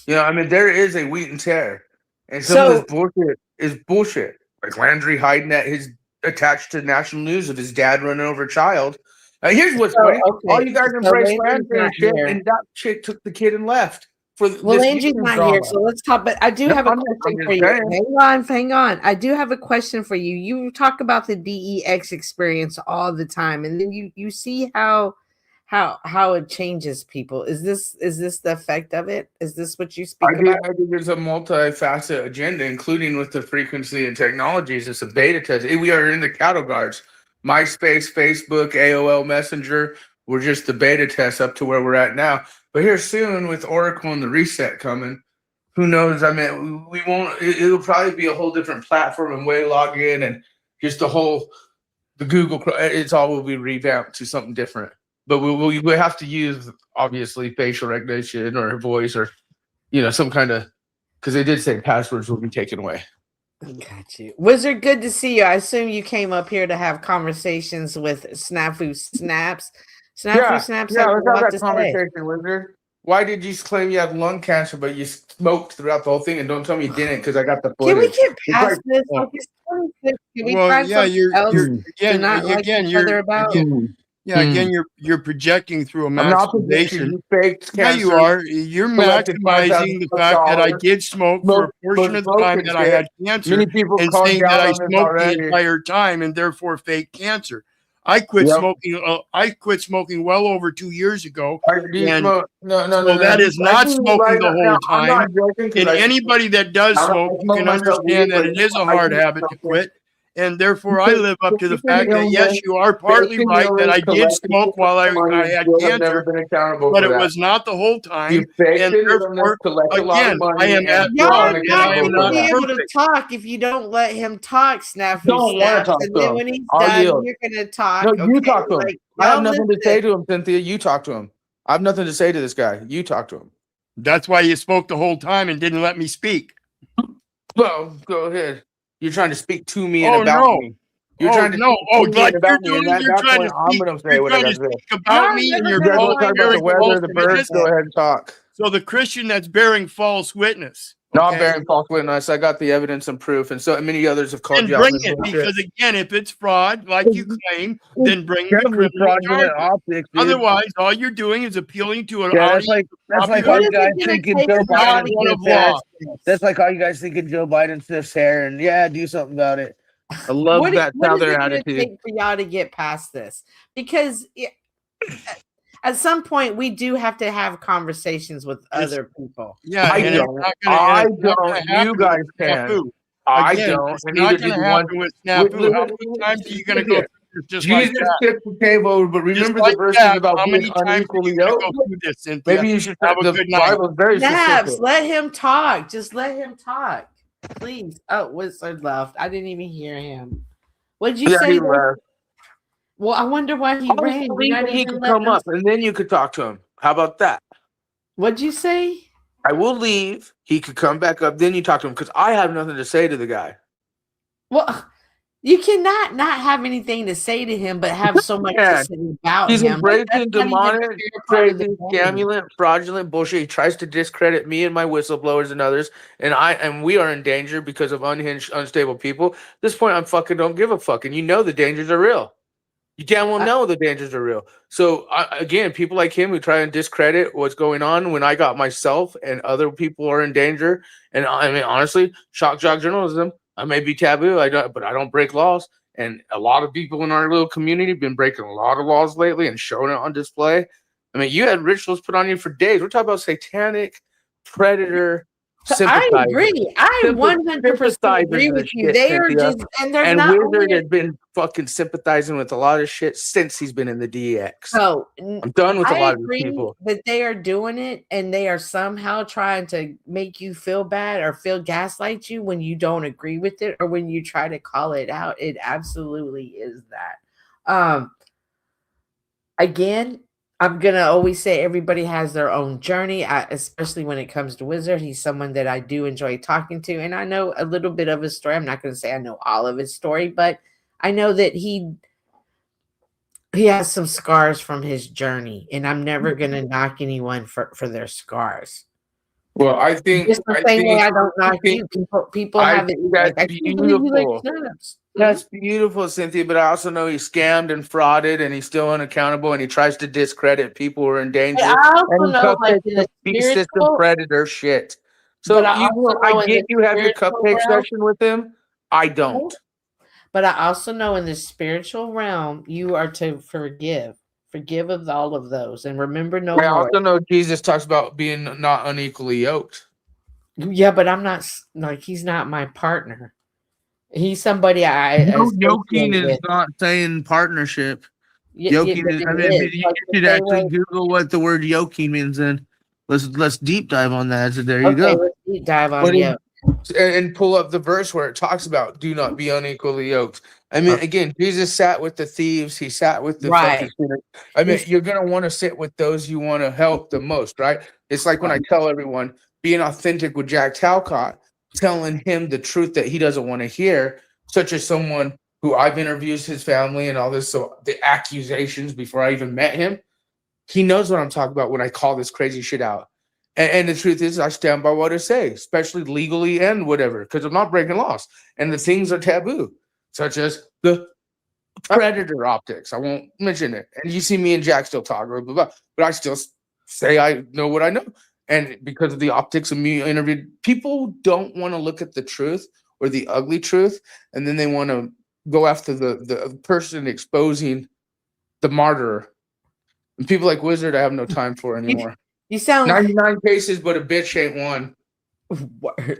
I mean, there is a wheat and tear, and some of this bullshit is bullshit. Like Landry hiding at his attached to national news of his dad running over a child. Here's what's funny: all you guys embrace Landry and shit, and that chick took the kid and left. Well, Landry's not here, so let's talk. But I do have a question for you. Hang on. I do have a question for you. You talk about the DEX experience all the time, and then you see how it changes people. Is this the effect of it? Is this what you speak about? I think there's a multifaceted agenda, including with the frequency and technologies. It's a beta test. We are in the cattle guards. MySpace, Facebook, AOL Messenger. We're just the beta test up to where we're at now. But here soon, with Oracle and the reset coming, who knows? I mean, we won't. It'll probably be a whole different platform and way to log in, and just the Google. It's all will be revamped to something different. But we have to use, obviously, facial recognition or voice or some kind of, because they did say passwords will be taken away. Got you. Wizard, good to see you. I assume you came up here to have conversations with Snafu Snaps. Snaps. Let's have that conversation, Wizard. Why did you claim you had lung cancer, but you smoked throughout the whole thing? And don't tell me you didn't, because I got the footage. Can we get past this? It's 26. Can we find again, you're projecting through a maximization. You faked yeah, cancer. you are. You're maximizing the fact that I did smoke for a portion of the time that I had cancer, Many people and called saying you out that I on this smoked already. the entire time and therefore fake cancer. I quit smoking. I quit smoking well over 2 years ago. No. That is not smoking the whole time. And anybody that does smoke, you can understand that it is a hard habit to quit. And therefore, I live up to the fact that, yes, you are partly right that I did smoke while I had cancer, but it was not the whole time. And therefore, again, I am at fault, and I am not be able to perfect. talk if you don't let him talk, Snafu. Don't want to talk and to then him. when he's I'll done, yield. you're gonna talk. No, you talk to him. I have nothing to say listen. to him, Cynthia. You talk to him. I have nothing to say to this guy. You talk to him. That's why you spoke the whole time and didn't let me speak. Well, go ahead. You're trying to speak to me and about me. You're trying to no. speak to me Like and about you're me, doing, and you're at that trying point, to I'm speak, going to say you're what I trying got to to say. speak about me, and you're You guys want both to talk about bearing the weather, false the birds? witness. Go ahead and talk. So the Christian that's bearing false witness. Not bearing false witness. I got the evidence and proof, and so many others have called And you out. bring on this it, bullshit. because again, if it's fraud, like you claim, then bring the Definitely criminal fraudulent charges. optics, dude. Otherwise, all you're doing is appealing to an Yeah, audience. that's like popular- all you guys thinking Joe not Biden one of sniffs hair. law. That's like all you guys thinking Joe Biden sniffs hair, and do something about it. I love What that is it southern gonna attitude. take for y'all to get past this? Because at some point we do have to have conversations with other people. Yeah, I and don't. it's not gonna, I and it's not gonna don't. happen You guys with can. Snafu. I Again, don't. It's And not neither going to did happen one. with Snafu. How many times are you going to go through this just like Jesus that? tipped the table, but remember Just the like verses that, about how being many times are unequally you going to yoked? go through this, Cynthia? Maybe you should. Have a The good night. Bible is very Snaps, specific. let him talk. Just let him talk, please. Oh, Wizard left. I didn't even hear him. What'd you say? He there? left. Well, I wonder why he ran. You're not He even could letting come him- up, and then you could talk to him. How about that? What'd you say? I will leave. He could come back up. Then you talk to him because I have nothing to say to the guy. Well, you cannot not have anything to say to him, but have so much Yeah. to say about He's him. Like, embracing that's not even demonic, a fair part of the crazy, game. scamulant, fraudulent bullshit. He tries to discredit me and my whistleblowers and others, and we are in danger because of unhinged, unstable people. At this point, I'm fucking don't give a fuck, and you know the dangers are real. You damn well know the dangers are real. So again, people like him who try and discredit what's going on when I got myself and other people are in danger. And I mean, honestly, shock jock journalism. I may be taboo, but I don't break laws. And a lot of people in our little community have been breaking a lot of laws lately and showing it on display. I mean, you had rituals put on you for days. We're talking about satanic predator. I agree. I 100% agree with you. They are just, and there's not Wizard has been fucking sympathizing with a lot of shit since he's been in the DX. So I'm done with a lot of these people. That they are doing it, and they are somehow trying to make you feel bad or feel gaslight you when you don't agree with it or when you try to call it out. It absolutely is that. Again, I'm going to always say everybody has their own journey, especially when it comes to Wizard. He's someone that I do enjoy talking to, and I know a little bit of his story. I'm not going to say I know all of his story, but I know that he has some scars from his journey, and I'm never going to knock anyone for their scars. Well, I think just the same way I don't knock you. People have it. That's beautiful. That's beautiful, Cynthia. But I also know he scammed and frauded, and he's still unaccountable, and he tries to discredit people who are in danger. I also know, like, in the system spiritual predator shit. So I get you have your cupcake session with him. I don't. But I also know in the spiritual realm, you are to forgive. Forgive of all of those, and remember no more. I also know Jesus talks about being not unequally yoked. Yeah, but I'm not like he's not my partner. He's somebody I. No, yoking is not saying partnership. Yoking is. I mean, you should actually Google what the word yoking means, and let's deep dive on that. So there you go. Let's deep dive on yoke. And pull up the verse where it talks about do not be unequally yoked. I mean, again, Jesus sat with the thieves. He sat with the fucking sinners. I mean, you're going to want to sit with those you want to help the most, right? It's like when I tell everyone, being authentic with Jack Talcott, telling him the truth that he doesn't want to hear, such as someone who I've interviewed his family and all this. So the accusations before I even met him, he knows what I'm talking about when I call this crazy shit out. And the truth is, I stand by what I say, especially legally and whatever, because I'm not breaking laws. And the things are taboo, such as the predator optics. I won't mention it. And you see me and Jack still talk, blah, blah, blah, but I still say I know what I know. And because of the optics of me interviewed, people don't want to look at the truth or the ugly truth, and then they want to go after the person exposing the martyr. And people like Wizard, I have no time for anymore. You sound 99 cases, but a bitch ain't one.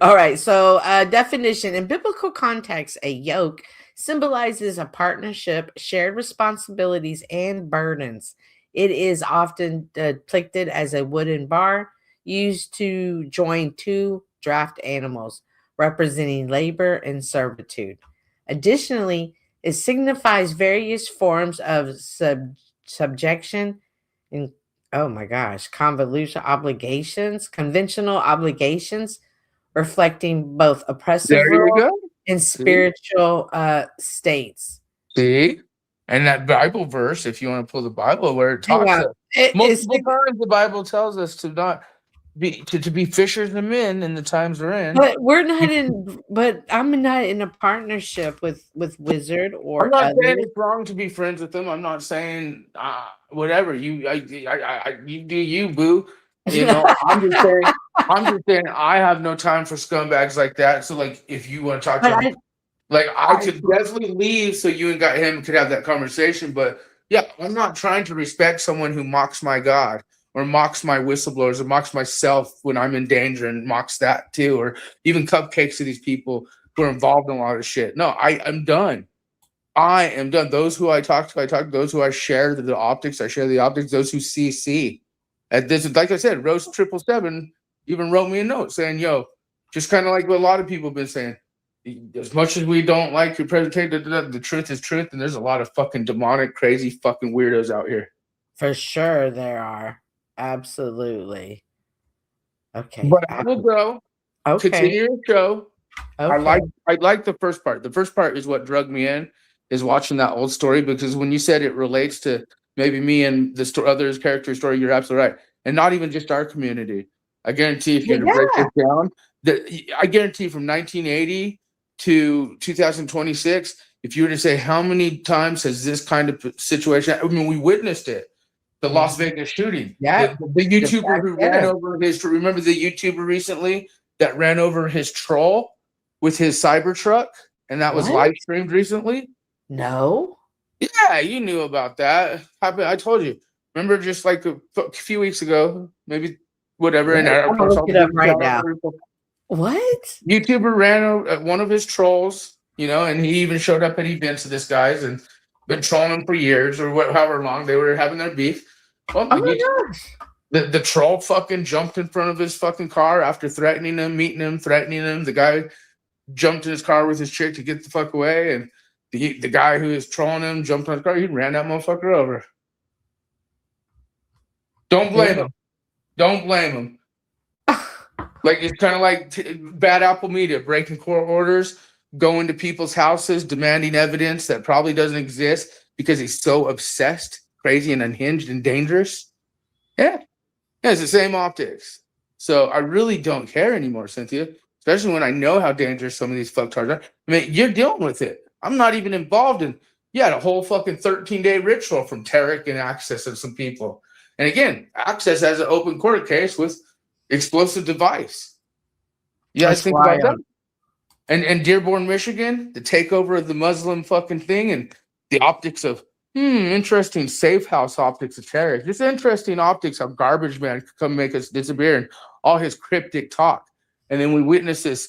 All right. So, definition in biblical context, a yoke symbolizes a partnership, shared responsibilities, and burdens. It is often depicted as a wooden bar used to join two draft animals, representing labor and servitude. Additionally, it signifies various forms of subjection and conventional obligations, reflecting both oppressive and spiritual states. See? And that Bible verse, if you want to pull the Bible, where it talks multiple times, the Bible tells us to not be to be fishers of men in the times we're in. But I'm not in a partnership with Wizard or I'm not saying it's wrong to be friends with them. I'm not saying whatever you do you, boo. You know, I'm just saying I have no time for scumbags like that. So like if you want to talk to him, I could definitely leave so you and him could have that conversation. But yeah, I'm not trying to respect someone who mocks my God or mocks my whistleblowers or mocks myself when I'm in danger and mocks that too, or even cupcakes to these people who are involved in a lot of shit. No, I'm done. I am done. Those who I talk to. Those who I share the optics, I share the optics. Those who see. At this, like I said, Rose 777 even wrote me a note saying, yo, just kind of like what a lot of people have been saying, as much as we don't like your presentation, the truth is truth, and there's a lot of fucking demonic, crazy fucking weirdos out here. For sure there are. Absolutely. Okay. But I will go. Okay. Continue your show. Okay. I like the first part. The first part is what drugged me in, is watching that old story, because when you said it relates to maybe me and the other's character story, you're absolutely right. And not even just our community. I guarantee if you're to break it down, I guarantee from 1980 to 2026, if you were to say how many times has this kind of situation, I mean, we witnessed it. The Las Vegas shooting. Yeah. The YouTuber who ran over remember the YouTuber recently that ran over his troll with his Cybertruck, and that was What? live streamed recently. No. Yeah, you knew about that. I told you. Remember, just like a few weeks ago, maybe whatever. And I'm gonna look it up right now. What? YouTuber ran one of his trolls, you know, and he even showed up at events of this guy's and been trolling him for years or however long they were having their beef. Well, Oh my gosh. the troll fucking jumped in front of his fucking car after threatening him, meeting him, threatening him. The guy jumped in his car with his chick to get the fuck away, and the guy who was trolling him jumped on his car. He ran that motherfucker over. Don't blame him. Don't blame him. Like, it's kind of like bad Apple Media breaking court orders, going to people's houses, demanding evidence that probably doesn't exist because he's so obsessed, crazy, and unhinged and dangerous. Yeah, it's the same optics. So I really don't care anymore, Cynthia, especially when I know how dangerous some of these fucktards are. I mean, you're dealing with it. I'm not even involved in. You had a whole fucking 13-day ritual from Tarek and Access and some people. And again, Access has an open court case with explosive device. You guys think about that? And Dearborn, Michigan, the takeover of the Muslim fucking thing and the optics of interesting safe house optics of Tarek. Just interesting optics how garbage man could come make us disappear and all his cryptic talk. And then we witness this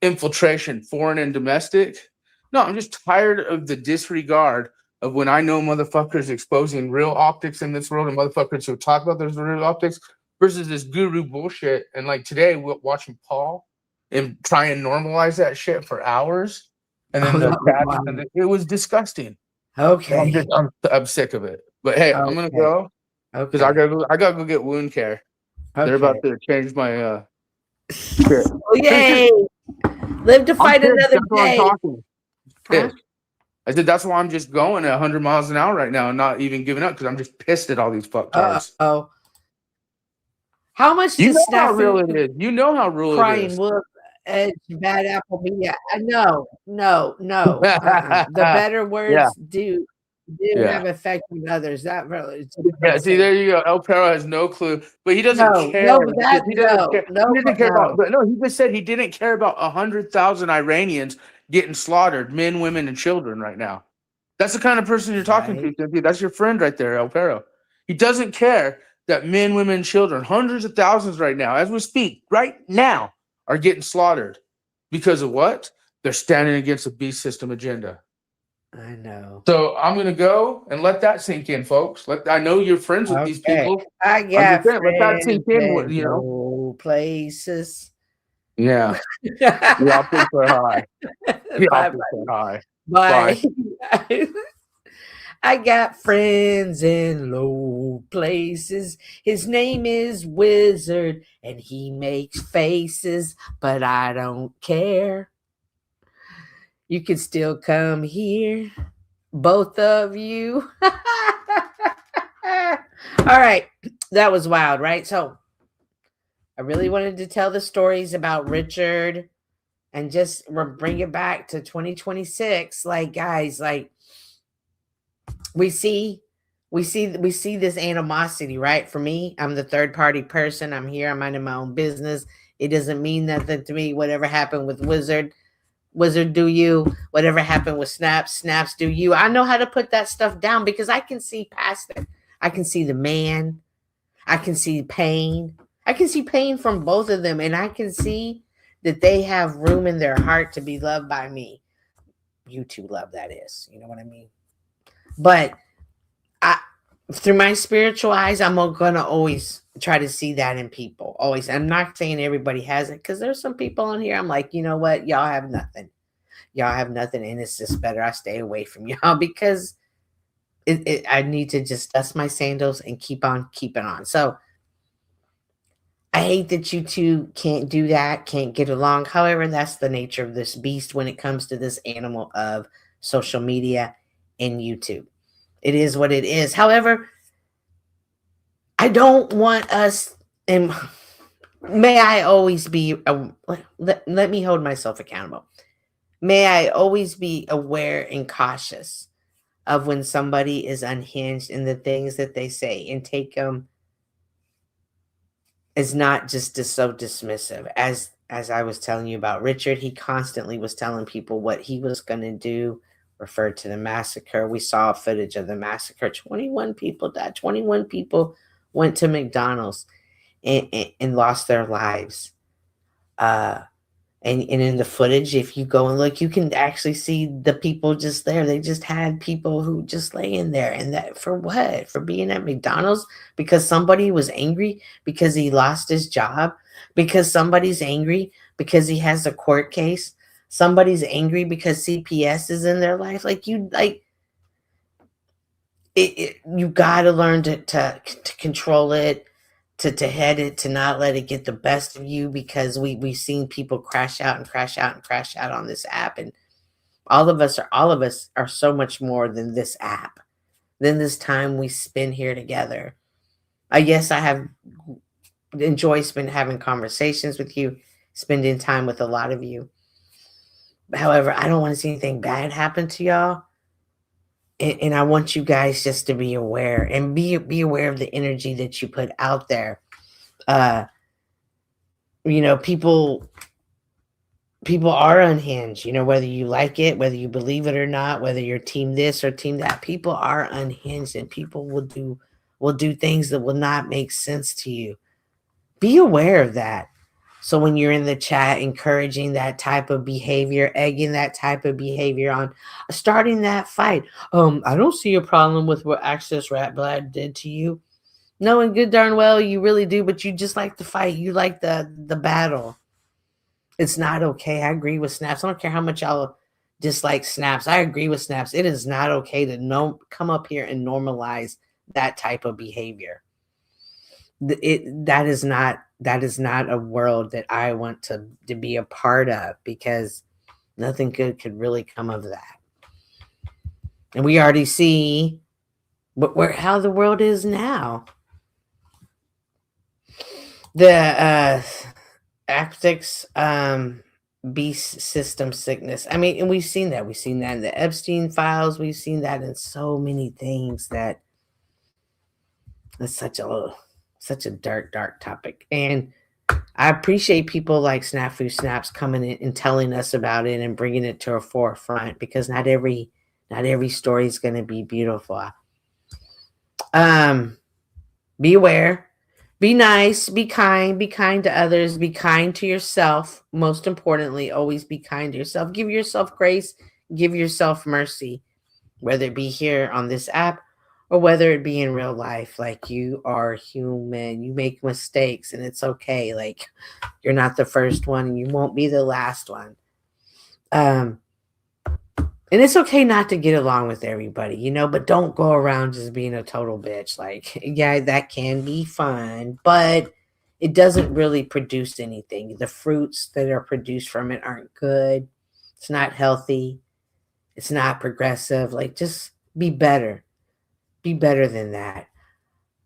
infiltration, foreign and domestic. No, I'm just tired of the disregard of when I know motherfuckers exposing real optics in this world and motherfuckers who talk about those real optics versus this guru bullshit. And like today, we're watching Paul and try and normalize that shit for hours. And then it was disgusting. Okay. I'm sick of it. But hey, I'm gonna go because I gotta go get wound care. They're about to change my script. Oh, yay! Live to fight another day. Pissed. I said that's why I'm just going at 100 miles an hour right now and not even giving up because I'm just pissed at all these fucktards. How much You does know how Snafu real it is. You know how real it crying is. wolf edge bad Apple Media? No. The better words do have effect on others. That really. See, there you go. El Perro has no clue, but he doesn't care. He doesn't care about. But no, he just said he didn't care about 100,000 Iranians getting slaughtered, men, women, and children right now. That's the kind of person you're talking to, Cynthia. That's your friend right there, El Perro. He doesn't care that men, women, and children, hundreds of thousands right now, as we speak, right now, are getting slaughtered because of what? They're standing against a beast system agenda. I know. So I'm gonna go and let that sink in, folks. I know you're friends with these people. I got let that sink in. You know, places. Yeah. The optics are high. The optics are high. Bye. I got friends in low places. His name is Wizard, and he makes faces, but I don't care. You can still come here, both of you. All right. That was wild, right? So I really wanted to tell the stories about Richard and just bring it back to 2026. Like, guys, like we see this animosity, right? For me, I'm the third party person. I'm here. I'm minding my own business. It doesn't mean nothing to me. Whatever happened with Wizard, do you. Whatever happened with Snaps, do you. I know how to put that stuff down because I can see past it. I can see the man. I can see pain. I can see pain from both of them, and I can see that they have room in their heart to be loved by me. You two love, that is. You know what I mean? But through my spiritual eyes, I'm going to always try to see that in people. Always. I'm not saying everybody has it because there's some people on here. I'm like, you know what? Y'all have nothing. And it's just better I stay away from y'all because I need to just dust my sandals and keep on keeping on. So I hate that you two can't do that, can't get along. However, that's the nature of this beast when it comes to this animal of social media and YouTube. It is what it is. However, I don't want us, and may I always be, let me hold myself accountable. May I always be aware and cautious of when somebody is unhinged in the things that they say and take them as not just so dismissive, as as I was telling you about Richard, he constantly was telling people what he was going to do, referred to the massacre. We saw footage of the massacre. 21 people died. 21 people went to McDonald's and lost their lives. And in the footage, if you go and look, you can actually see the people just there. They just had people who just laying there. And that for what? For being at McDonald's? Because somebody was angry because he lost his job? Because somebody's angry because he has a court case? Somebody's angry because CPS is in their life? You got to learn to control it, to head it, to not let it get the best of you, because we've seen people crash out on this app, and all of us are so much more than this app, than this time we spend here together. Yes, I have enjoyed having conversations with you, spending time with a lot of you. However, I don't want to see anything bad happen to y'all. And I want you guys just to be aware, and be aware of the energy that you put out there. People are unhinged, whether you like it, whether you believe it or not, whether you're team this or team that. People are unhinged, and people will do things that will not make sense to you. Be aware of that. So when you're in the chat encouraging that type of behavior, egging that type of behavior on, starting that fight, I don't see a problem with what Access Rat Blood did to you. No, and good darn well you really do, but you just like the fight. You like the battle. It's not okay. I agree with Snaps. I don't care how much y'all dislike Snaps. I agree with Snaps. It is not okay to come up here and normalize that type of behavior. That is not a world that I want to be a part of, because nothing good could really come of that. And we already see how the world is now. The optics beast system sickness. I mean, and we've seen that. We've seen that in the Epstein files. We've seen that in so many things. That's such a dark topic. And I appreciate people like Snafu Snaps coming in and telling us about it and bringing it to a forefront, because not every story is going to be beautiful. Be aware, be nice, be kind to others, be kind to yourself. Most importantly, always be kind to yourself. Give yourself grace, give yourself mercy, whether it be here on this app or whether it be in real life. You are human. You make mistakes, and it's okay. You're not the first one, and you won't be the last one. And it's okay not to get along with everybody, but don't go around just being a total bitch. Yeah, that can be fun, but it doesn't really produce anything. The fruits that are produced from it aren't good. It's not healthy. It's not progressive. Just be better. Be better than that.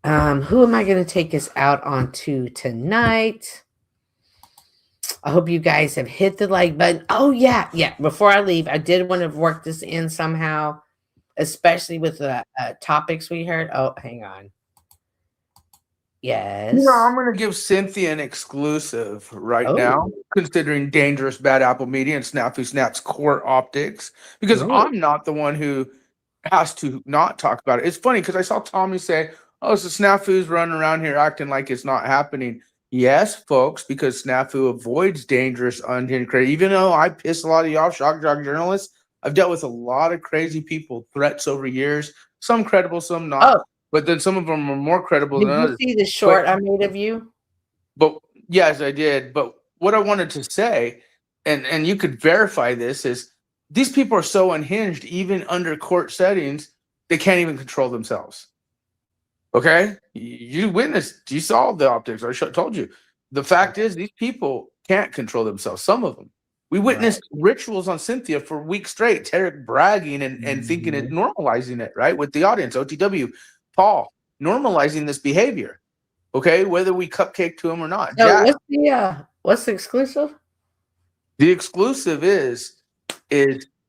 Who am I going to take us out onto tonight? I hope you guys have hit the like button. Oh, yeah. Before I leave, I did want to work this in somehow, especially with the topics we heard. Oh, hang on. Yes. I'm going to give Cynthia an exclusive right now, considering Dangerous Bad Apple Media and Snafu Snap's core optics, because I'm not the one who has to not talk about it. It's funny because I saw Tommy say, so Snafu's running around here acting like it's not happening. Yes, folks, because Snafu avoids dangerous, unhinged crazy. Even though I piss a lot of you off, shock jock journalists, I've dealt with a lot of crazy people, threats over years, some credible, some not. But then some of them are more credible than others. Did you see the short I made of you? But yes, I did. But what I wanted to say, and you could verify this, is these people are so unhinged, even under court settings, they can't even control themselves. Okay? You witnessed, you saw the optics. I told you. The fact is, these people can't control themselves. Some of them. We witnessed rituals on Cynthia for weeks straight. Tarek bragging and thinking it, normalizing it, right? With the audience, OTW, Paul, normalizing this behavior. Okay? Whether we cupcake to him or not. So what's the exclusive? The exclusive is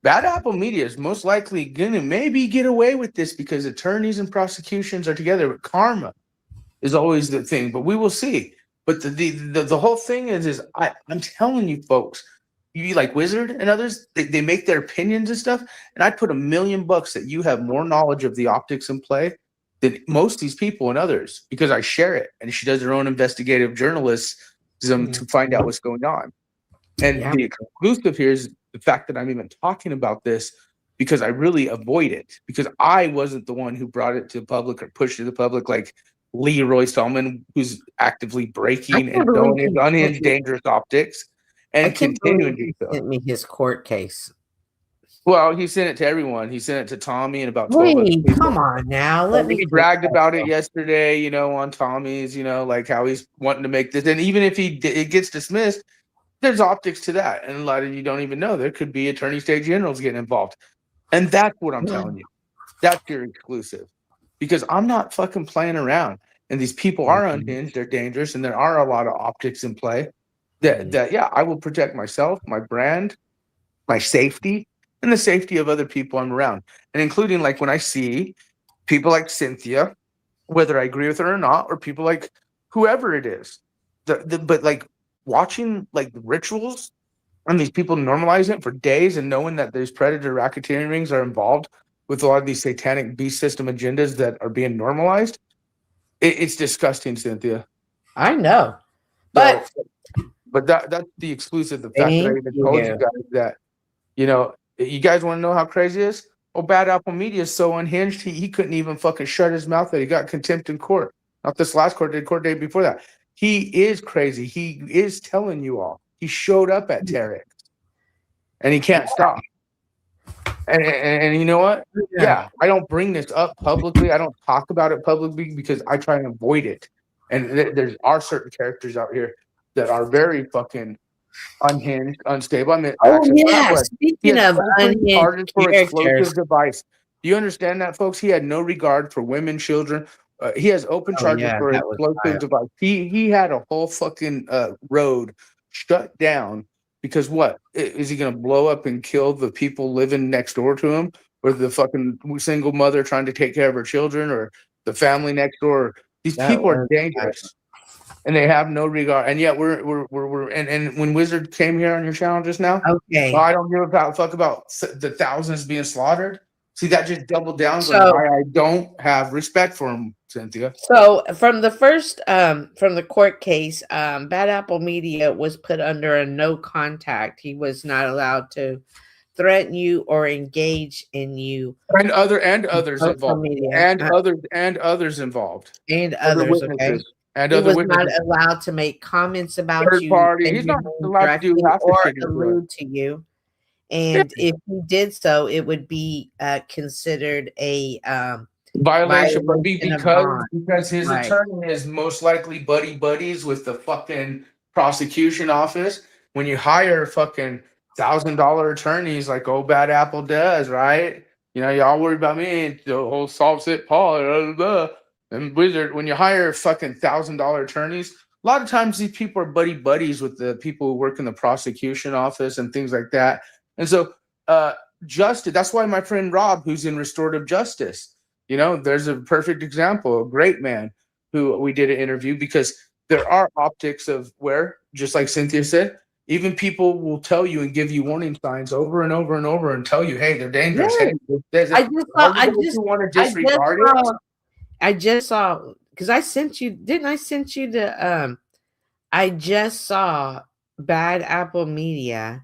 Bad Apple Media is most likely gonna maybe get away with this because attorneys and prosecutions are together, but karma is always the thing. But we will see. But the whole thing is I'm telling you folks, you like Wizard and others, they make their opinions and stuff, and I put $1,000,000 that you have more knowledge of the optics in play than most of these people and others, because I share it, and she does her own investigative journalism to find out what's going on. And the exclusive here is the fact that I'm even talking about this, because I really avoid it, because I wasn't the one who brought it to the public or pushed it to the public like Leroy Stallman, who's actively breaking and going into unhinged dangerous optics and continuing to do so. Sent me his court case. Well, he sent it to everyone. He sent it to Tommy and about 12 other people. Come on now. Let me. He bragged about it yesterday, you know, on Tommy's, you know, like how he's wanting to make this. And even if it gets dismissed, there's optics to that. And a lot of you don't even know. There could be attorney state generals getting involved. And that's what I'm telling you. That's your exclusive. Because I'm not fucking playing around. And these people are unhinged. They're dangerous. And there are a lot of optics in play. That yeah, I will protect myself, my brand, my safety, and the safety of other people I'm around. And including like when I see people like Cynthia, whether I agree with her or not, or people like whoever it is. But like watching like the rituals and these people normalize it for days and knowing that these predator racketeering rings are involved with a lot of these satanic beast system agendas that are being normalized, it's disgusting, Cynthia. I know. But that's the exclusive. The fact that I even told you guys that, you know, you guys want to know how crazy it is? Oh, Bad Apple Media is so unhinged, he couldn't even fucking shut his mouth that he got contempt in court. Not this last court day before that. He is crazy. He is telling you all. He showed up at Tarek. And he can't stop. And you know what? Yeah, I don't bring this up publicly. I don't talk about it publicly because I try and avoid it. And there are certain characters out here that are very fucking unhinged, unstable. I mean, speaking of unhinged characters, device. Do you understand that, folks? He had no regard for women, children. He has open charges for explosive device. He had a whole fucking road shut down because what? Is he going to blow up and kill the people living next door to him, or the fucking single mother trying to take care of her children, or the family next door? These people are dangerous. And they have no regard, and yet we're and when Wizard came here on your channel just now, I don't give a fuck about the thousands being slaughtered. See, that just doubled down on why I don't have respect for him, Cynthia. So from the first from the court case, Bad Apple Media was put under a no contact. He was not allowed to threaten you or engage in you, and others involved, media. and others involved, and others. Okay. And he other was witnesses. not allowed to make comments about Third you. party. He's not allowed to do half the or shit he's doing. allude to you. And if he did so, it would be considered a violation, but because his Right. attorney is most likely buddies with the fucking prosecution office. When you hire fucking $1,000 attorneys like old Bad Apple does, right? You know, y'all worry about me, the whole Salt Sit Paul, blah, blah, blah. And Wizard, when you hire fucking $1,000 attorneys, a lot of times these people are buddies with the people who work in the prosecution office and things like that. And so justice, that's why my friend Rob, who's in restorative justice, you know, there's a perfect example, a great man who we did an interview, because there are optics of where, just like Cynthia said, even people will tell you and give you warning signs over and over and over and tell you, hey, they're dangerous. Yeah. Hey, I just saw because I sent you, didn't I send you the I just saw Bad Apple Media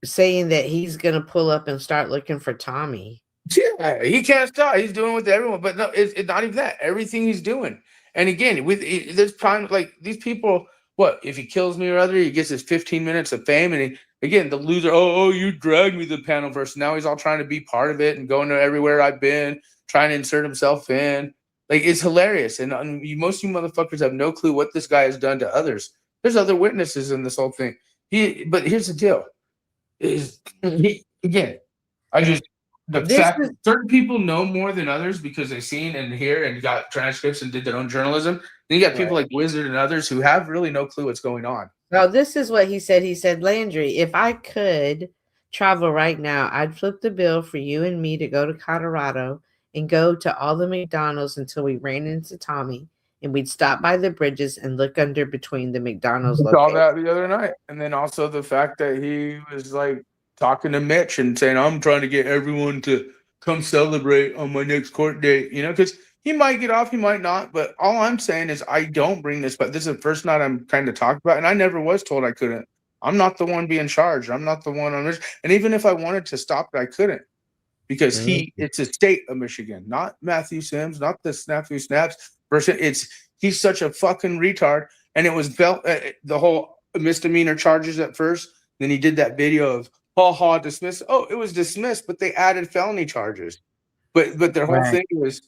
saying that he's gonna pull up and start looking for Tommy. Yeah, he can't stop. He's doing with everyone, but no, it's not even that. Everything he's doing, and again, there's time like these people. What if he kills me or other? He gets his 15 minutes of fame, and again, the loser. Oh, you dragged me to the panel verse. Now he's all trying to be part of it and going to everywhere I've been, trying to insert himself in. Like, it's hilarious, and most of you motherfuckers have no clue what this guy has done to others. There's other witnesses in this whole thing. But here's the deal: certain people know more than others because they've seen and hear and got transcripts and did their own journalism. Then you got people like Wizard and others who have really no clue what's going on. Now, this is what he said. He said, Landry, if I could travel right now, I'd flip the bill for you and me to go to Colorado and go to all the McDonald's until we ran into Tommy and we'd stop by the bridges and look under between the McDonald's Saw locations. that the other night. And then also the fact that he was like talking to Mitch and saying, I'm trying to get everyone to come celebrate on my next court date, you know, because he might get off, he might not. But all I'm saying is I don't bring this, but this is the first night I'm kind of talking about, and I never was told I couldn't. I'm not the one being charged. I'm not the one on this. And even if I wanted to stop it, I couldn't. Because it's a state of Michigan, not Matthew Sims, not the Snafu Snaps person. He's such a fucking retard. And it was the whole misdemeanor charges at first. Then he did that video of dismissed. Oh, it was dismissed, but they added felony charges. But their whole thing was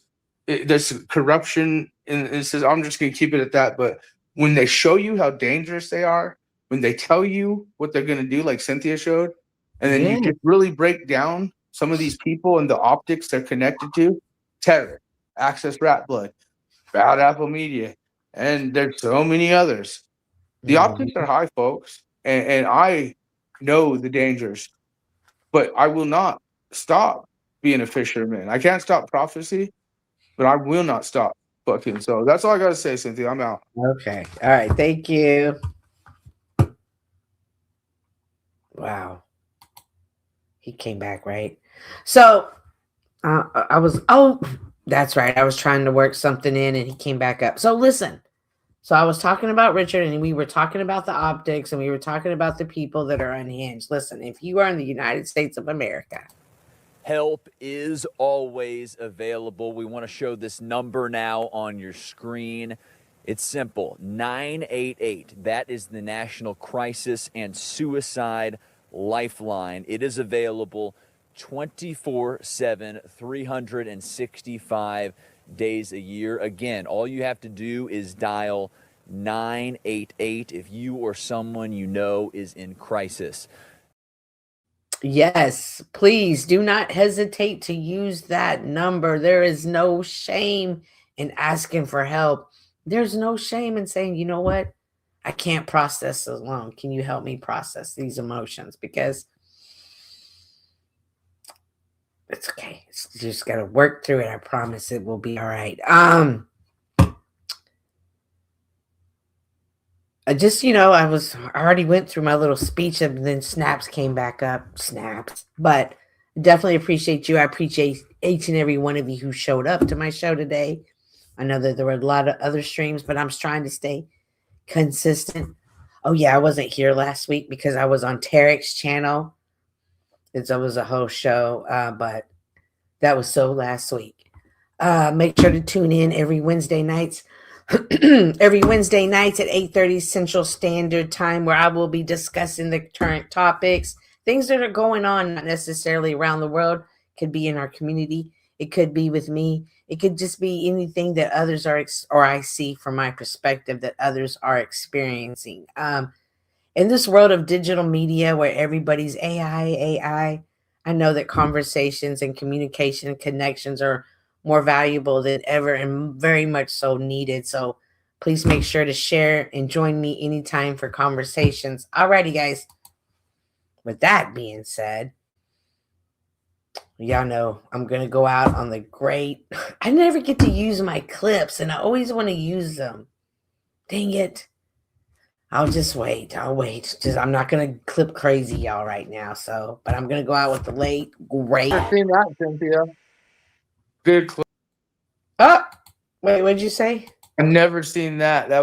there's corruption, and it says I'm just gonna keep it at that. But when they show you how dangerous they are, when they tell you what they're gonna do, like Cynthia showed, and then you just really break down some of these people and the optics they're connected to, Terror, Access Rat Blood, Bad Apple Media, and there's so many others. The optics are high, folks, and I know the dangers, but I will not stop being a fisherman. I can't stop prophecy, but I will not stop fucking. So that's all I gotta say, Cynthia. I'm out. Okay. All right. Thank you. Wow. He came back, right? So that's right. I was trying to work something in and he came back up. So listen. So I was talking about Richard and we were talking about the optics and we were talking about the people that are unhinged. Listen, if you are in the United States of America, help is always available. We want to show this number now on your screen. It's simple, 988. That is the National Crisis and Suicide Lifeline. It is available 24/7, 365 days a year. Again, all you have to do is dial 988 if you or someone you know is in crisis. yes, please do not hesitate to use that number. There is no shame in asking for help. There's no shame in saying, you know what? I can't process alone. Can you help me process these emotions? Because it's okay. It's just got to work through it. I promise it will be all right. I already went through my little speech and then snaps came back up. Snaps. But definitely appreciate you. I appreciate each and every one of you who showed up to my show today. I know that there were a lot of other streams, but I'm trying to stay consistent. Oh yeah, I wasn't here last week because I was on Tarek's channel. It was a whole show, but that was so last week. Make sure to tune in every Wednesday nights. Every Wednesday nights at 8:30 Central Standard Time, where I will be discussing the current topics, things that are going on, not necessarily around the world. Could be in our community. It could be with me. It could just be anything that others are, or I see from my perspective that others are experiencing. In this world of digital media where everybody's AI, I know that conversations and communication and connections are more valuable than ever and very much so needed. So please make sure to share and join me anytime for conversations. Alrighty, guys. With that being said, y'all know I'm going to go out on the great. I never get to use my clips and I always want to use them. Dang it. I'll just wait. I'll wait. I'm not going to clip crazy y'all right now. But I'm going to go out with the late great. I've seen that, Cynthia. Good clip. Oh, wait, what'd you say? I've never seen that. That